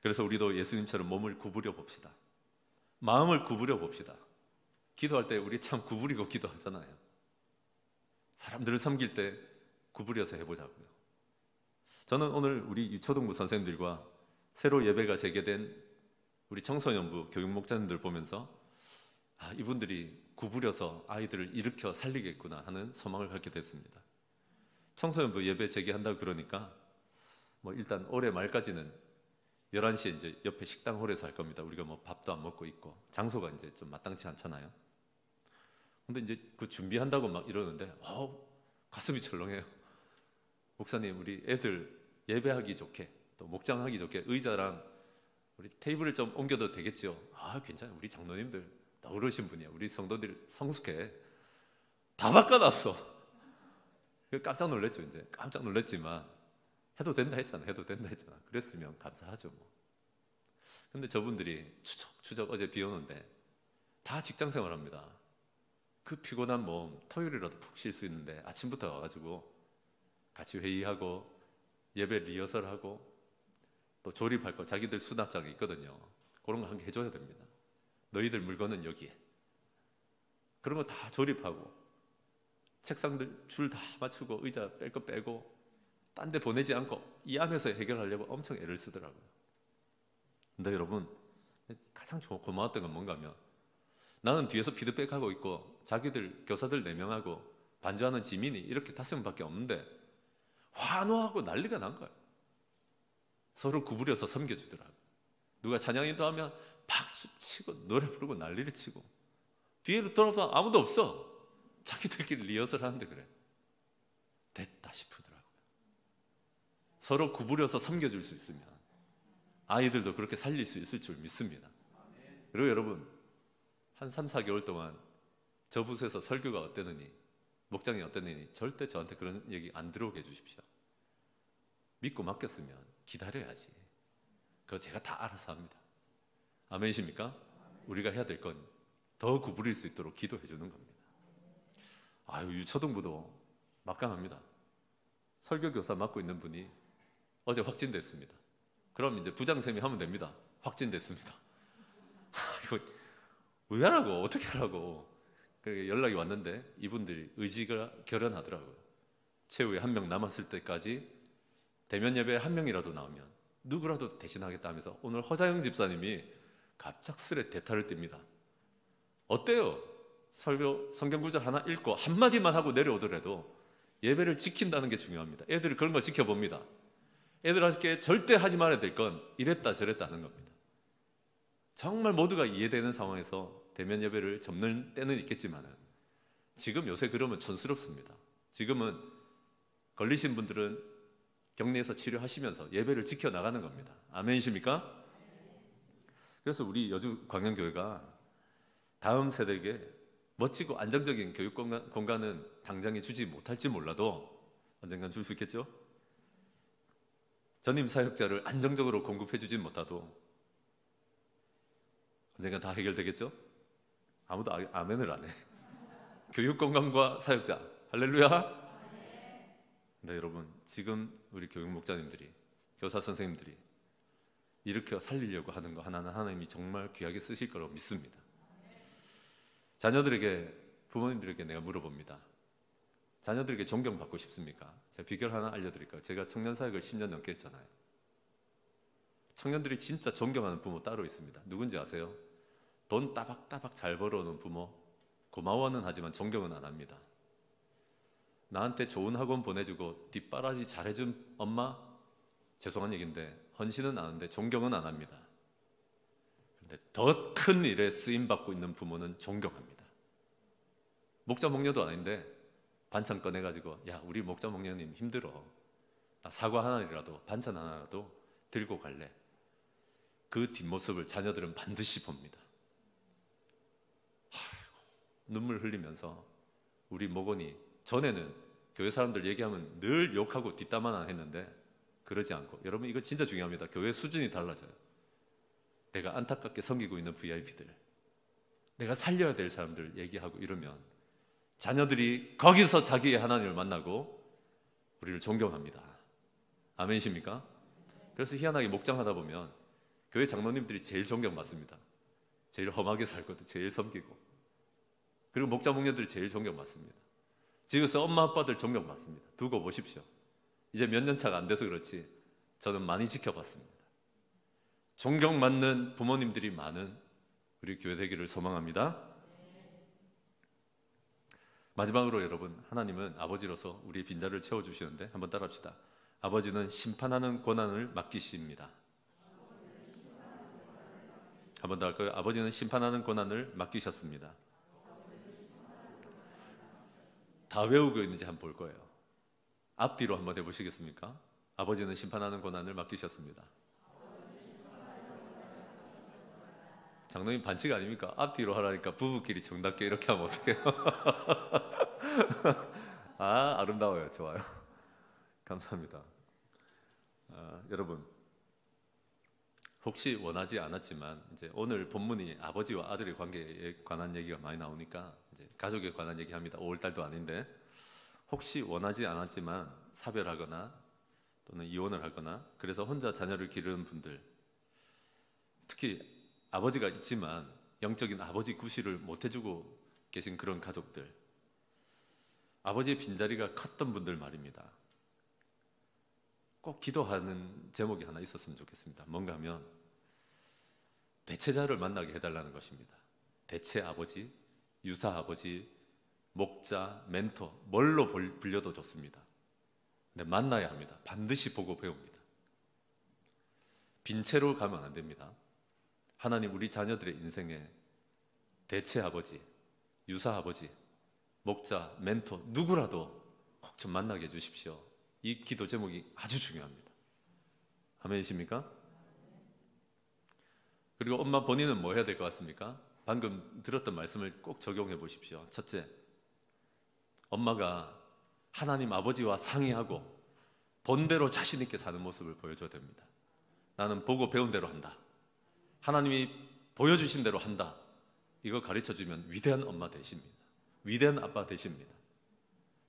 그래서 우리도 예수님처럼 몸을 구부려 봅시다. 마음을 구부려 봅시다. 기도할 때 우리 참 구부리고 기도하잖아요. 사람들을 섬길 때 구부려서 해보자고요. 저는 오늘 우리 유초등부 선생님들과 새로 예배가 재개된 우리 청소년부 교육목자님들 보면서 이분들이 구부려서 아이들을 일으켜 살리겠구나 하는 소망을 갖게 됐습니다. 청소년부 예배 재개한다고 그러니까 일단 올해 말까지는 11시에 이제 옆에 식당홀에서 할 겁니다. 우리가 뭐 밥도 안 먹고 있고 장소가 이제 좀 마땅치 않잖아요. 근데 이제 그 준비한다고 막 이러는데 가슴이 철렁해요. 목사님, 우리 애들 예배하기 좋게 또 목장하기 좋게 의자랑 우리 테이블을 좀 옮겨도 되겠죠? 괜찮아요. 우리 장로님들 어르신 분이야. 우리 성도들 성숙해. 다 바꿔놨어. 깜짝 놀랐죠. 이제 깜짝 놀랐지만 해도 된다 했잖아. 그랬으면 감사하죠. 뭐. 근데 저분들이 추적 어제 비 오는데 다 직장 생활합니다. 그 피곤한 몸 토요일이라도 푹 쉴 수 있는데 아침부터 와가지고 같이 회의하고 예배 리허설하고 또 조립할 거 자기들 수납장이 있거든요. 그런 거 한 개 해줘야 됩니다. 너희들 물건은 여기에. 그런 거 다 조립하고 책상들 줄 다 맞추고 의자 뺄 거 빼고 딴 데 보내지 않고 이 안에서 해결하려고 엄청 애를 쓰더라고요. 근데 여러분, 가장 고마웠던 건 뭔가 하면 나는 뒤에서 피드백하고 있고 자기들 교사들 4명하고 반주하는 지민이 이렇게 5명밖에 없는데 환호하고 난리가 난 거예요. 서로 구부려서 섬겨주더라고요. 누가 찬양인도 하면 박수 치고 노래 부르고 난리를 치고 뒤에로 돌아보면 아무도 없어. 자기들끼리 리허설 하는데 그래. 됐다 싶더라고요. 서로 구부려서 섬겨줄 수 있으면 아이들도 그렇게 살릴 수 있을 줄 믿습니다. 그리고 여러분, 한 3, 4개월 동안 저 부서에서 설교가 어땠느니 목장이 어땠느니 절대 저한테 그런 얘기 안 들어오게 해주십시오. 믿고 맡겼으면 기다려야지. 그거 제가 다 알아서 합니다. 아멘이십니까? 우리가 해야 될 건 더 구부릴 수 있도록 기도해 주는 겁니다. 유초등부도 막강합니다. 설교교사 맡고 있는 분이 어제 확진됐습니다. 그럼 이제 부장쌤이 하면 됩니다. 확진됐습니다. 이거 왜 하라고? 어떻게 하라고? 그러니까 연락이 왔는데 이분들이 의지가 결연하더라고요. 최후에 1명 남았을 때까지 대면 예배에 1명이라도 나오면 누구라도 대신하겠다 하면서 오늘 허자영 집사님이 갑작스레 대타를 띱니다. 어때요? 설교 성경 구절 하나 읽고 한마디만 하고 내려오더라도 예배를 지킨다는 게 중요합니다. 애들이 그런 걸 지켜봅니다. 애들한테 절대 하지 말아야 될 건 이랬다 저랬다 하는 겁니다. 정말 모두가 이해되는 상황에서 대면 예배를 접는 때는 있겠지만 지금 요새 그러면 촌스럽습니다. 지금은 걸리신 분들은 격리해서 치료하시면서 예배를 지켜나가는 겁니다. 아멘이십니까? 그래서 우리 여주광양교회가 다음 세대에게 멋지고 안정적인 교육 공간은 당장에 주지 못할지 몰라도 언젠간 줄 수 있겠죠? 전임 사역자를 안정적으로 공급해 주진 못하도 언젠간 다 해결되겠죠? 아무도 아멘을 안 해. 교육 공간과 사역자, 할렐루야! 네, 여러분, 지금 우리 교육 목자님들이, 교사 선생님들이 이렇게 살리려고 하는 거 하나는 하나님이 정말 귀하게 쓰실 거라고 믿습니다. 자녀들에게, 부모님들에게 내가 물어봅니다. 자녀들에게 존경받고 싶습니까? 제가 비결 하나 알려드릴까요? 제가 청년사역을 10년 넘게 했잖아요. 청년들이 진짜 존경하는 부모 따로 있습니다. 누군지 아세요? 돈 따박따박 잘 벌어오는 부모, 고마워는 하지만 존경은 안 합니다. 나한테 좋은 학원 보내주고 뒷바라지 잘해준 엄마, 죄송한 얘기인데 헌신은 아는데 존경은 안 합니다. 그런데 더 큰 일에 쓰임받고 있는 부모는 존경합니다. 목자 목녀도 아닌데 반찬 꺼내가지고 야, 우리 목자 목녀님 힘들어. 나 사과 하나라도 반찬 하나라도 들고 갈래. 그 뒷모습을 자녀들은 반드시 봅니다. 눈물 흘리면서 우리 목원이 전에는 교회 사람들 얘기하면 늘 욕하고 뒷담화나 했는데 그러지 않고, 여러분 이거 진짜 중요합니다. 교회 수준이 달라져요. 내가 안타깝게 섬기고 있는 VIP들, 내가 살려야 될 사람들 얘기하고 이러면 자녀들이 거기서 자기의 하나님을 만나고 우리를 존경합니다. 아멘이십니까? 그래서 희한하게 목장하다 보면 교회 장로님들이 제일 존경받습니다. 제일 험하게 살거든, 제일 섬기고. 그리고 목자 목녀들이 제일 존경받습니다. 집에서 엄마 아빠들 존경받습니다. 두고 보십시오. 이제 몇 년 차가 안 돼서 그렇지 저는 많이 지켜봤습니다. 존경받는 부모님들이 많은 우리 교회 되기를 소망합니다. 마지막으로 여러분, 하나님은 아버지로서 우리의 빈자리를 채워주시는데 한번 따라합시다. 아버지는 심판하는 권한을 맡기십니다. 한 번 더 할까요? 아버지는 심판하는 권한을 맡기셨습니다. 다 외우고 있는지 한번 볼 거예요. 앞뒤로 한번 해보시겠습니까? 아버지는 심판하는 권한을 맡기셨습니다. 장로님 반칙 아닙니까? 앞뒤로 하라니까 부부끼리 정답게 이렇게 하면 어떡해요? 아, 아름다워요. 좋아요. 감사합니다. 여러분, 혹시 원하지 않았지만 이제 오늘 본문이 아버지와 아들의 관계에 관한 얘기가 많이 나오니까 이제 가족에 관한 얘기합니다. 5월달도 아닌데 혹시 원하지 않았지만 사별하거나 또는 이혼을 하거나 그래서 혼자 자녀를 기르는 분들, 특히 아버지가 있지만 영적인 아버지 구실을 못 해주고 계신 그런 가족들, 아버지의 빈자리가 컸던 분들 말입니다. 꼭 기도하는 제목이 하나 있었으면 좋겠습니다. 뭔가 하면 대체자를 만나게 해달라는 것입니다. 대체 아버지, 유사 아버지, 목자, 멘토, 뭘로 불려도 좋습니다. 근데 만나야 합니다. 반드시 보고 배웁니다. 빈 채로 가면 안 됩니다. 하나님 우리 자녀들의 인생에 대체 아버지, 유사 아버지, 목자, 멘토 누구라도 꼭 좀 만나게 해주십시오. 이 기도 제목이 아주 중요합니다. 아멘이십니까? 그리고 엄마 본인은 뭐 해야 될 것 같습니까? 방금 들었던 말씀을 꼭 적용해 보십시오. 첫째, 엄마가 하나님 아버지와 상의하고 본대로 자신 있게 사는 모습을 보여줘야 됩니다. 나는 보고 배운 대로 한다. 하나님이 보여주신 대로 한다. 이거 가르쳐주면 위대한 엄마 되십니다. 위대한 아빠 되십니다.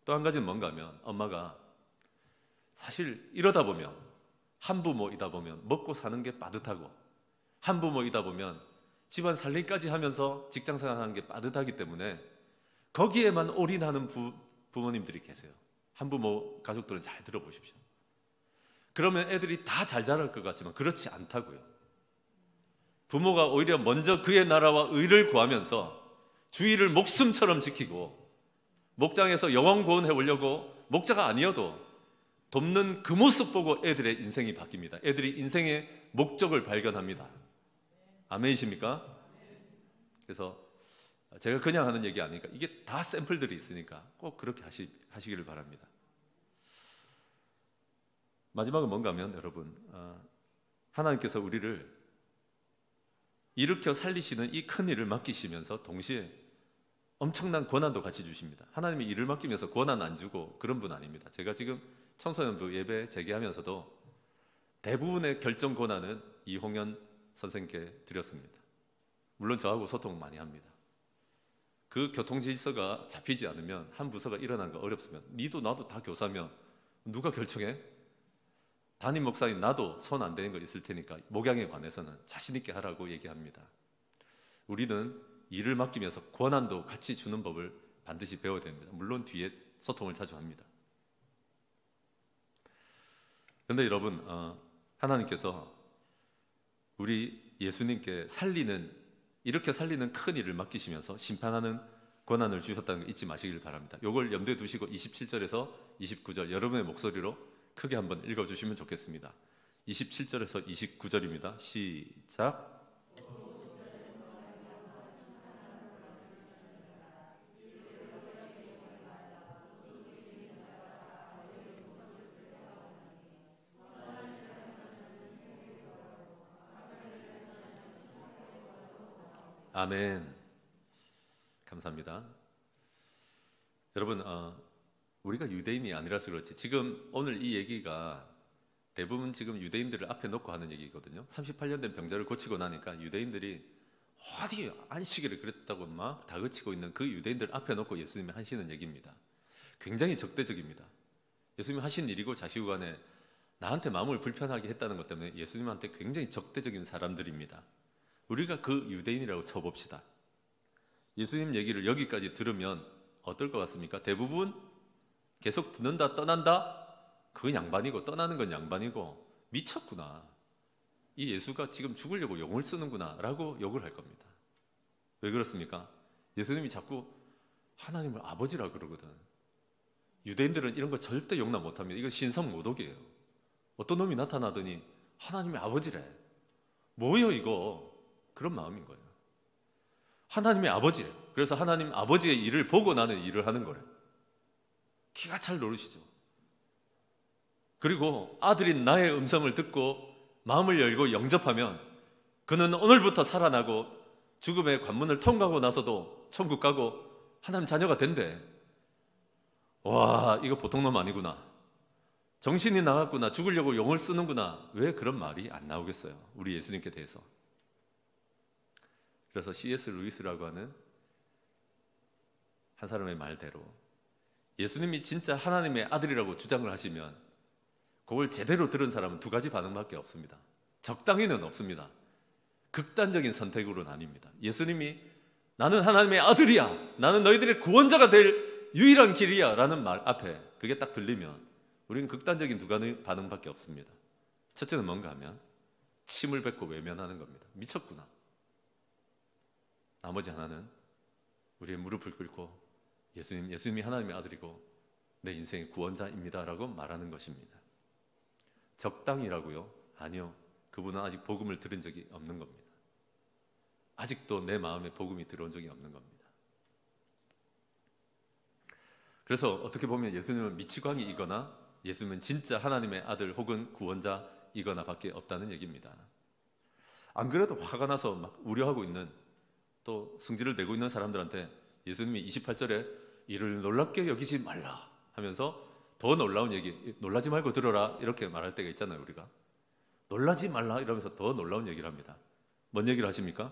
또 한 가지는 뭔가 하면 엄마가 사실 이러다 보면 한부모이다 보면 먹고 사는 게 빠듯하고 한부모이다 보면 집안 살림까지 하면서 직장생활하는 게 빠듯하기 때문에 거기에만 올인하는 부모님들이 계세요. 한부모 가족들은 잘 들어보십시오. 그러면 애들이 다 잘 자랄 것 같지만 그렇지 않다고요. 부모가 오히려 먼저 그의 나라와 의를 구하면서 주의를 목숨처럼 지키고 목장에서 영혼 구원해 오려고 목자가 아니어도 돕는 그 모습 보고 애들의 인생이 바뀝니다. 애들이 인생의 목적을 발견합니다. 아멘이십니까? 그래서 제가 그냥 하는 얘기 아니니까 이게 다 샘플들이 있으니까 꼭 그렇게 하시기를 바랍니다. 마지막은 뭔가 하면 여러분, 하나님께서 우리를 일으켜 살리시는 이 큰 일을 맡기시면서 동시에 엄청난 권한도 같이 주십니다. 하나님이 일을 맡기면서 권한 안 주고 그런 분 아닙니다. 제가 지금 청소년부 예배 재개하면서도 대부분의 결정 권한은 이홍현 선생님께 드렸습니다. 물론 저하고 소통 많이 합니다. 그 교통 질서가 잡히지 않으면 한 부서가 일어난 거 어렵으면 니도 나도 다 교사면 누가 결정해? 담임 목사님 나도 손 안 대는 거 있을 테니까 목양에 관해서는 자신 있게 하라고 얘기합니다. 우리는 일을 맡기면서 권한도 같이 주는 법을 반드시 배워야 됩니다. 물론 뒤에 소통을 자주 합니다. 그런데 여러분, 하나님께서 우리 예수님께 이렇게 살리는 큰 일을 맡기시면서 심판하는 권한을 주셨다는 거 잊지 마시길 바랍니다. 이걸 염두에 두시고 27절에서 29절 여러분의 목소리로 크게 한번 읽어주시면 좋겠습니다. 27절에서 29절입니다. 시작. 아멘. 감사합니다. 여러분, 우리가 유대인이 아니라서 그렇지 지금 오늘 이 얘기가 대부분 지금 유대인들을 앞에 놓고 하는 얘기거든요. 38년 된 병자를 고치고 나니까 유대인들이 어디 안식일을 그랬다고 막 다그치고 있는 그 유대인들 앞에 놓고 예수님이 하시는 얘기입니다. 굉장히 적대적입니다. 예수님이 하신 일이고 자식간에 나한테 마음을 불편하게 했다는 것 때문에 예수님한테 굉장히 적대적인 사람들입니다. 우리가 그 유대인이라고 쳐봅시다. 예수님 얘기를 여기까지 들으면 어떨 것 같습니까? 대부분 계속 듣는다 떠난다? 그건 양반이고 떠나는 건 양반이고 미쳤구나. 이 예수가 지금 죽으려고 용을 쓰는구나 라고 욕을 할 겁니다. 왜 그렇습니까? 예수님이 자꾸 하나님을 아버지라 그러거든. 유대인들은 이런 거 절대 용납 못합니다. 이거 신성모독이에요. 어떤 놈이 나타나더니 하나님의 아버지래. 뭐예요 이거? 그런 마음인 거예요. 하나님의 아버지예요. 그래서 하나님 아버지의 일을 보고 나는 일을 하는 거예요. 기가 찰 노릇이죠. 그리고 아들인 나의 음성을 듣고 마음을 열고 영접하면 그는 오늘부터 살아나고 죽음의 관문을 통과하고 나서도 천국 가고 하나님 자녀가 된대. 와, 이거 보통 놈 아니구나. 정신이 나갔구나. 죽으려고 용을 쓰는구나. 왜 그런 말이 안 나오겠어요? 우리 예수님께 대해서. 그래서 C.S. 루이스라고 하는 한 사람의 말대로 예수님이 진짜 하나님의 아들이라고 주장을 하시면 그걸 제대로 들은 사람은 두 가지 반응밖에 없습니다. 적당히는 없습니다. 극단적인 선택으로는 아닙니다. 예수님이 나는 하나님의 아들이야, 나는 너희들의 구원자가 될 유일한 길이야 라는 말 앞에 그게 딱 들리면 우리는 극단적인 두 가지 반응밖에 없습니다. 첫째는 뭔가 하면 침을 뱉고 외면하는 겁니다. 미쳤구나. 나머지 하나는 우리의 무릎을 꿇고 예수님이 하나님의 아들이고 내 인생의 구원자입니다 라고 말하는 것입니다. 적당이라고요? 아니요. 그분은 아직 복음을 들은 적이 없는 겁니다. 아직도 내 마음에 복음이 들어온 적이 없는 겁니다. 그래서 어떻게 보면 예수님은 미치광이이거나 예수님은 진짜 하나님의 아들 혹은 구원자이거나 밖에 없다는 얘기입니다. 안 그래도 화가 나서 막 우려하고 있는 또 승질을 내고 있는 사람들한테 예수님이 28절에 이를 놀랍게 여기지 말라 하면서 더 놀라운 얘기, 놀라지 말고 들어라 이렇게 말할 때가 있잖아요. 우리가 놀라지 말라 이러면서 더 놀라운 얘기를 합니다. 뭔 얘기를 하십니까?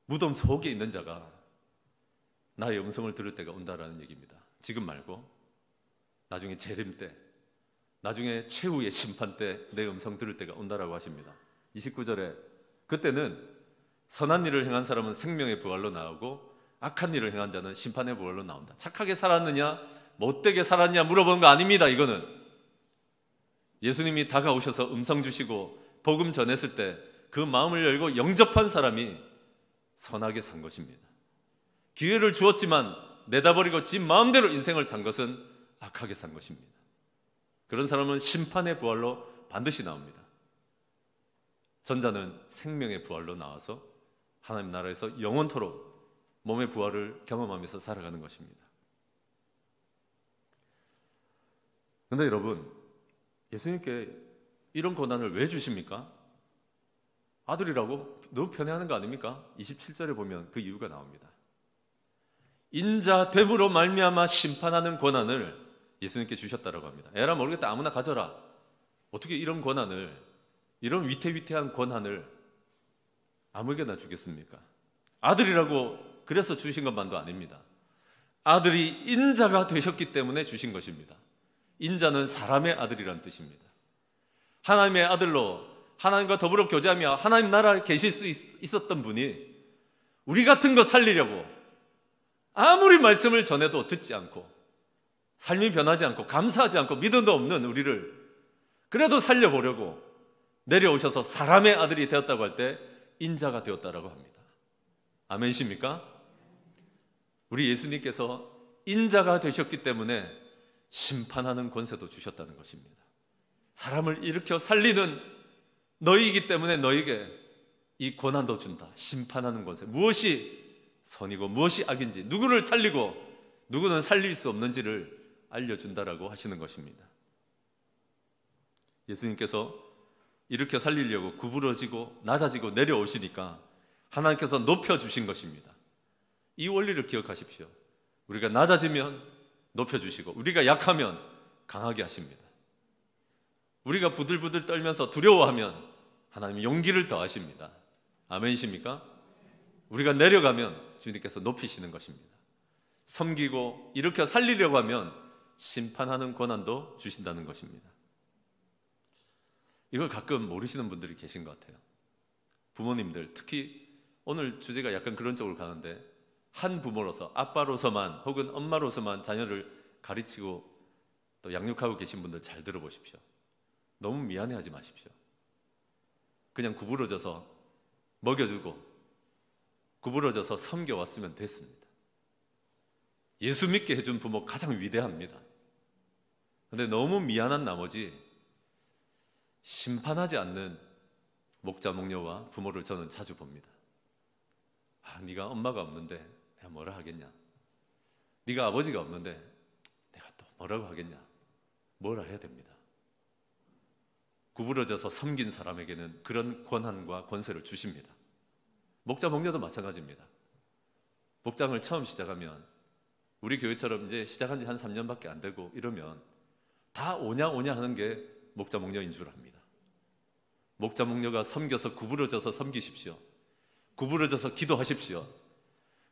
무덤 속에 있는 자가 나의 음성을 들을 때가 온다라는 얘기입니다. 지금 말고 나중에 재림 때, 나중에 최후의 심판 때 내 음성 들을 때가 온다라고 하십니다. 29절에 그때는 선한 일을 행한 사람은 생명의 부활로 나오고 악한 일을 행한 자는 심판의 부활로 나온다. 착하게 살았느냐 못되게 살았냐 물어보는 거 아닙니다. 이거는 예수님이 다가오셔서 음성 주시고 복음 전했을 때 그 마음을 열고 영접한 사람이 선하게 산 것입니다. 기회를 주었지만 내다버리고 지 마음대로 인생을 산 것은 악하게 산 것입니다. 그런 사람은 심판의 부활로 반드시 나옵니다. 전자는 생명의 부활로 나와서 하나님 나라에서 영원토록 몸의 부활을 경험하면서 살아가는 것입니다. 그런데 여러분, 예수님께 이런 고난을 왜 주십니까? 아들이라고 너무 편애하는 거 아닙니까? 27절에 보면 그 이유가 나옵니다. 인자됨으로 말미암아 심판하는 권한을 예수님께 주셨다라고 합니다. 에라 모르겠다, 아무나 가져라. 어떻게 이런 권한을, 이런 위태위태한 권한을 아무에게나 주겠습니까? 아들이라고 그래서 주신 것만도 아닙니다. 아들이 인자가 되셨기 때문에 주신 것입니다. 인자는 사람의 아들이라는 뜻입니다. 하나님의 아들로 하나님과 더불어 교제하며 하나님 나라에 계실 수 있었던 분이 우리 같은 거 살리려고 아무리 말씀을 전해도 듣지 않고 삶이 변하지 않고 감사하지 않고 믿음도 없는 우리를 그래도 살려보려고 내려오셔서 사람의 아들이 되었다고 할 때 인자가 되었다라고 합니다. 아멘이십니까? 우리 예수님께서 인자가 되셨기 때문에 심판하는 권세도 주셨다는 것입니다. 사람을 일으켜 살리는 너희이기 때문에 너희에게 이 권한도 준다. 심판하는 권세. 무엇이 선이고 무엇이 악인지, 누구를 살리고 누구는 살릴 수 없는지를 알려준다라고 하시는 것입니다. 예수님께서 일으켜 살리려고 구부러지고 낮아지고 내려오시니까 하나님께서 높여주신 것입니다. 이 원리를 기억하십시오. 우리가 낮아지면 높여주시고 우리가 약하면 강하게 하십니다. 우리가 부들부들 떨면서 두려워하면 하나님이 용기를 더하십니다. 아멘이십니까? 우리가 내려가면 주님께서 높이시는 것입니다. 섬기고 일으켜 살리려고 하면 심판하는 권한도 주신다는 것입니다. 이걸 가끔 모르시는 분들이 계신 것 같아요. 부모님들, 특히 오늘 주제가 약간 그런 쪽으로 가는데 한 부모로서, 아빠로서만 혹은 엄마로서만 자녀를 가르치고 또 양육하고 계신 분들 잘 들어보십시오. 너무 미안해하지 마십시오. 그냥 구부러져서 먹여주고 구부러져서 섬겨왔으면 됐습니다. 예수 믿게 해준 부모 가장 위대합니다. 그런데 너무 미안한 나머지 심판하지 않는 목자 목녀와 부모를 저는 자주 봅니다. 네가 엄마가 없는데 내가 뭐라 하겠냐? 네가 아버지가 없는데 내가 또 뭐라고 하겠냐? 뭐라 해야 됩니다. 구부러져서 섬긴 사람에게는 그런 권한과 권세를 주십니다. 목자 목녀도 마찬가지입니다. 목장을 처음 시작하면 우리 교회처럼 이제 시작한 지 한 3년밖에 안 되고 이러면 다 오냐 하는 게 목자 목녀인 줄 압니다. 목자 목녀가 섬겨서 구부러져서 섬기십시오. 구부러져서 기도하십시오.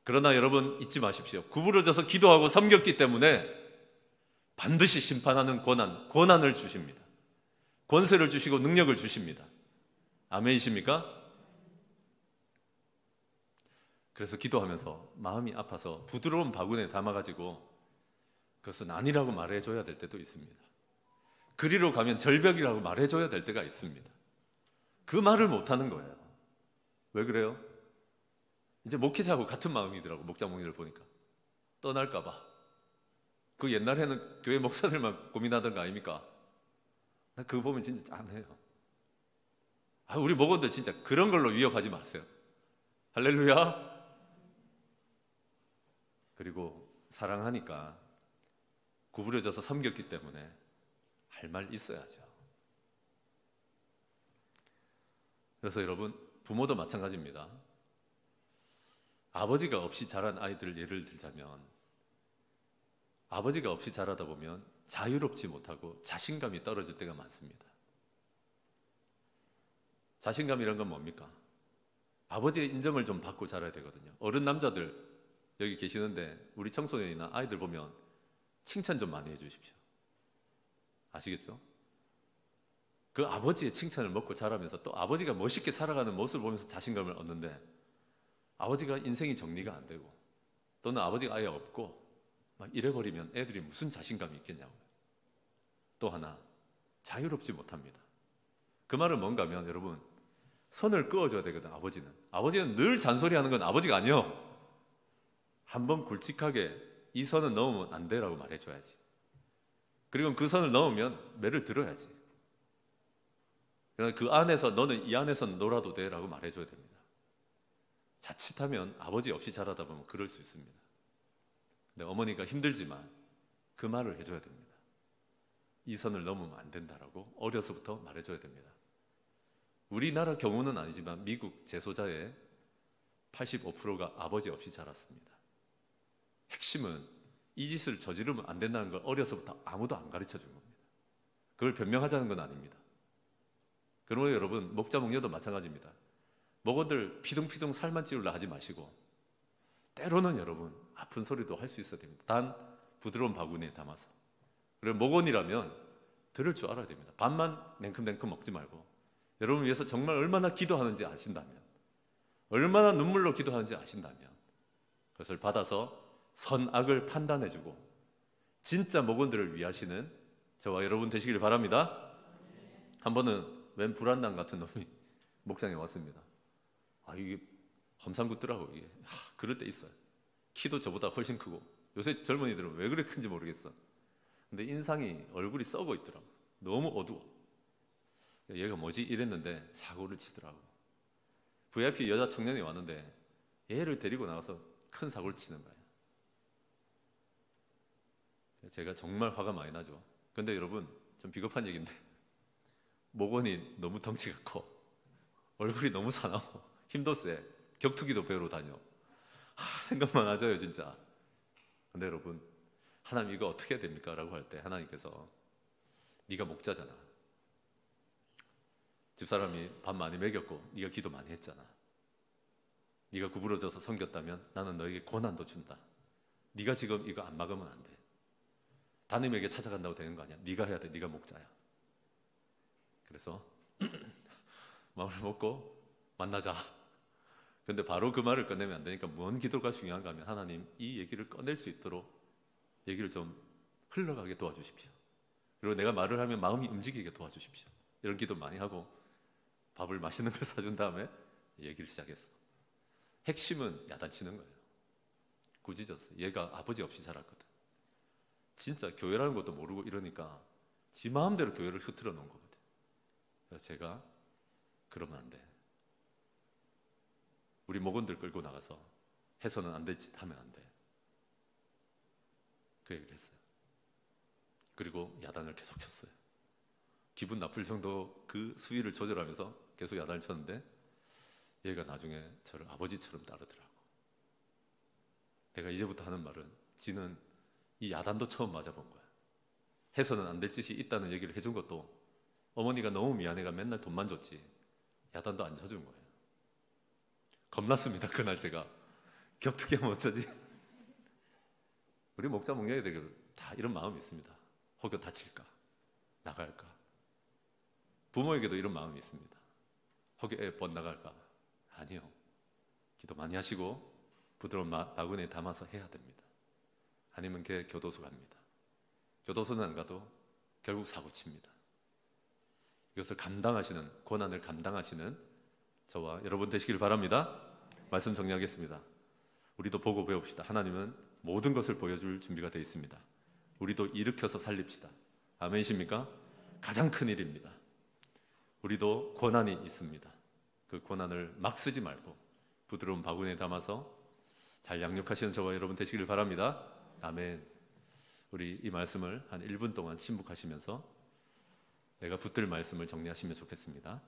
그러나 여러분 잊지 마십시오. 구부러져서 기도하고 섬겼기 때문에 반드시 심판하는 권한을 주십니다. 권세를 주시고 능력을 주십니다. 아멘이십니까? 그래서 기도하면서 마음이 아파서 부드러운 바구니에 담아가지고 그것은 아니라고 말해줘야 될 때도 있습니다. 그리로 가면 절벽이라고 말해줘야 될 때가 있습니다. 그 말을 못하는 거예요. 왜 그래요? 이제 목회자하고 같은 마음이더라고. 목자 목녀를 보니까 떠날까 봐. 그 옛날에는 교회 목사들만 고민하던 거 아닙니까? 나 그거 보면 진짜 짠해요. 우리 목원들 진짜 그런 걸로 위협하지 마세요. 할렐루야. 그리고 사랑하니까 구부려져서 섬겼기 때문에 할 말 있어야죠. 그래서 여러분, 부모도 마찬가지입니다. 아버지가 없이 자란 아이들 예를 들자면 아버지가 없이 자라다 보면 자유롭지 못하고 자신감이 떨어질 때가 많습니다. 자신감이란 건 뭡니까? 아버지의 인정을 좀 받고 자라야 되거든요. 어른 남자들 여기 계시는데 우리 청소년이나 아이들 보면 칭찬 좀 많이 해주십시오. 아시겠죠? 그 아버지의 칭찬을 먹고 자라면서 또 아버지가 멋있게 살아가는 모습을 보면서 자신감을 얻는데 아버지가 인생이 정리가 안 되고 또는 아버지가 아예 없고 막 이래버리면 애들이 무슨 자신감이 있겠냐고요. 또 하나, 자유롭지 못합니다. 그 말은 뭔가 하면 여러분, 선을 그어줘야 되거든. 아버지는 늘 잔소리하는 건 아버지가 아니요. 한번 굵직하게 이 선은 넘으면 안 돼라고 말해줘야지. 그리고 그 선을 넘으면 매를 들어야지. 그 안에서 너는 이 안에서 놀아도 돼라고 말해줘야 됩니다. 자칫하면 아버지 없이 자라다 보면 그럴 수 있습니다. 근데 어머니가 힘들지만 그 말을 해줘야 됩니다. 이 선을 넘으면 안 된다라고 어려서부터 말해줘야 됩니다. 우리나라 경우는 아니지만 미국 재소자의 85%가 아버지 없이 자랐습니다. 핵심은 이 짓을 저지르면 안 된다는 걸 어려서부터 아무도 안 가르쳐 준 겁니다. 그걸 변명하자는 건 아닙니다. 그러면 여러분, 목자 목녀도 마찬가지입니다. 목원들 피둥피둥 살만 찌우려 하지 마시고 때로는 여러분 아픈 소리도 할 수 있어야 됩니다. 단 부드러운 바구니에 담아서. 그리고 목원이라면 들을 줄 알아야 됩니다. 밥만 냉큼냉큼 먹지 말고 여러분을 위해서 정말 얼마나 기도하는지 아신다면, 얼마나 눈물로 기도하는지 아신다면 그것을 받아서 선악을 판단해주고 진짜 목원들을 위하시는 저와 여러분 되시길 바랍니다. 한 번은 웬 불안당 같은 놈이 목장에 왔습니다. 이게 험상궂더라고. 이게 그럴 때 있어요. 키도 저보다 훨씬 크고 요새 젊은이들은 왜 그래 큰지 모르겠어. 근데 인상이 얼굴이 썩어 있더라고. 너무 어두워. 얘가 뭐지 이랬는데 사고를 치더라고. VIP 여자 청년이 왔는데 얘를 데리고 나가서 큰 사고를 치는 거예요. 제가 정말 화가 많이 나죠. 근데 여러분, 좀 비겁한 얘기인데 목원이 너무 덩치가 커, 얼굴이 너무 사나워, 힘도 세, 격투기도 배우러 다녀. 생각만 하죠요 진짜. 근데 여러분, 하나님 이거 어떻게 해야 됩니까? 라고 할 때 하나님께서 네가 목자잖아. 집사람이 밥 많이 먹였고 네가 기도 많이 했잖아. 네가 구부러져서 섬겼다면 나는 너에게 고난도 준다. 네가 지금 이거 안 막으면 안 돼. 담임에게 찾아간다고 되는 거 아니야. 네가 해야 돼. 네가 목자야. 그래서 마음을 먹고 만나자. 근데 바로 그 말을 꺼내면 안 되니까 뭔 기도가 중요한가 하면 하나님 이 얘기를 꺼낼 수 있도록 얘기를 좀 흘러가게 도와주십시오. 그리고 내가 말을 하면 마음이 움직이게 도와주십시오. 이런 기도 많이 하고 밥을 맛있는 걸 사준 다음에 얘기를 시작했어. 핵심은 야단치는 거예요. 꾸짖었어. 얘가 아버지 없이 자랐거든. 진짜 교회라는 것도 모르고 이러니까 지 마음대로 교회를 흐트러 놓은 거거든. 그래서 제가 그러면 안 돼. 우리 목원들 끌고 나가서 해서는 안 될 짓 하면 안 돼. 그 얘기를 했어요. 그리고 야단을 계속 쳤어요. 기분 나쁠 정도 그 수위를 조절하면서 계속 야단을 쳤는데 얘가 나중에 저를 아버지처럼 따르더라고. 내가 이제부터 하는 말은 지는 이 야단도 처음 맞아본 거야. 해서는 안 될 짓이 있다는 얘기를 해준 것도 어머니가 너무 미안해가 맨날 돈만 줬지 야단도 안 쳐준 거예요. 겁났습니다. 그날 제가 격투기 하면 어쩌지? 우리 목자 목녀애들 다 이런 마음이 있습니다. 혹여 다칠까? 나갈까? 부모에게도 이런 마음이 있습니다. 혹여 애 뻗나갈까? 아니요. 기도 많이 하시고 부드러운 바구니에 담아서 해야 됩니다. 아니면 걔 교도소 갑니다. 교도소는 안 가도 결국 사고 칩니다. 이것을 감당하시는, 고난을 감당하시는 저와 여러분 되시길 바랍니다. 말씀 정리하겠습니다. 우리도 보고 배웁시다. 하나님은 모든 것을 보여줄 준비가 되어 있습니다. 우리도 일으켜서 살립시다. 아멘이십니까? 가장 큰 일입니다. 우리도 고난이 있습니다. 그 고난을 막 쓰지 말고 부드러운 바구니에 담아서 잘 양육하시는 저와 여러분 되시길 바랍니다. 아멘. 우리 이 말씀을 한 1분 동안 침묵하시면서 내가 붙들 말씀을 정리하시면 좋겠습니다.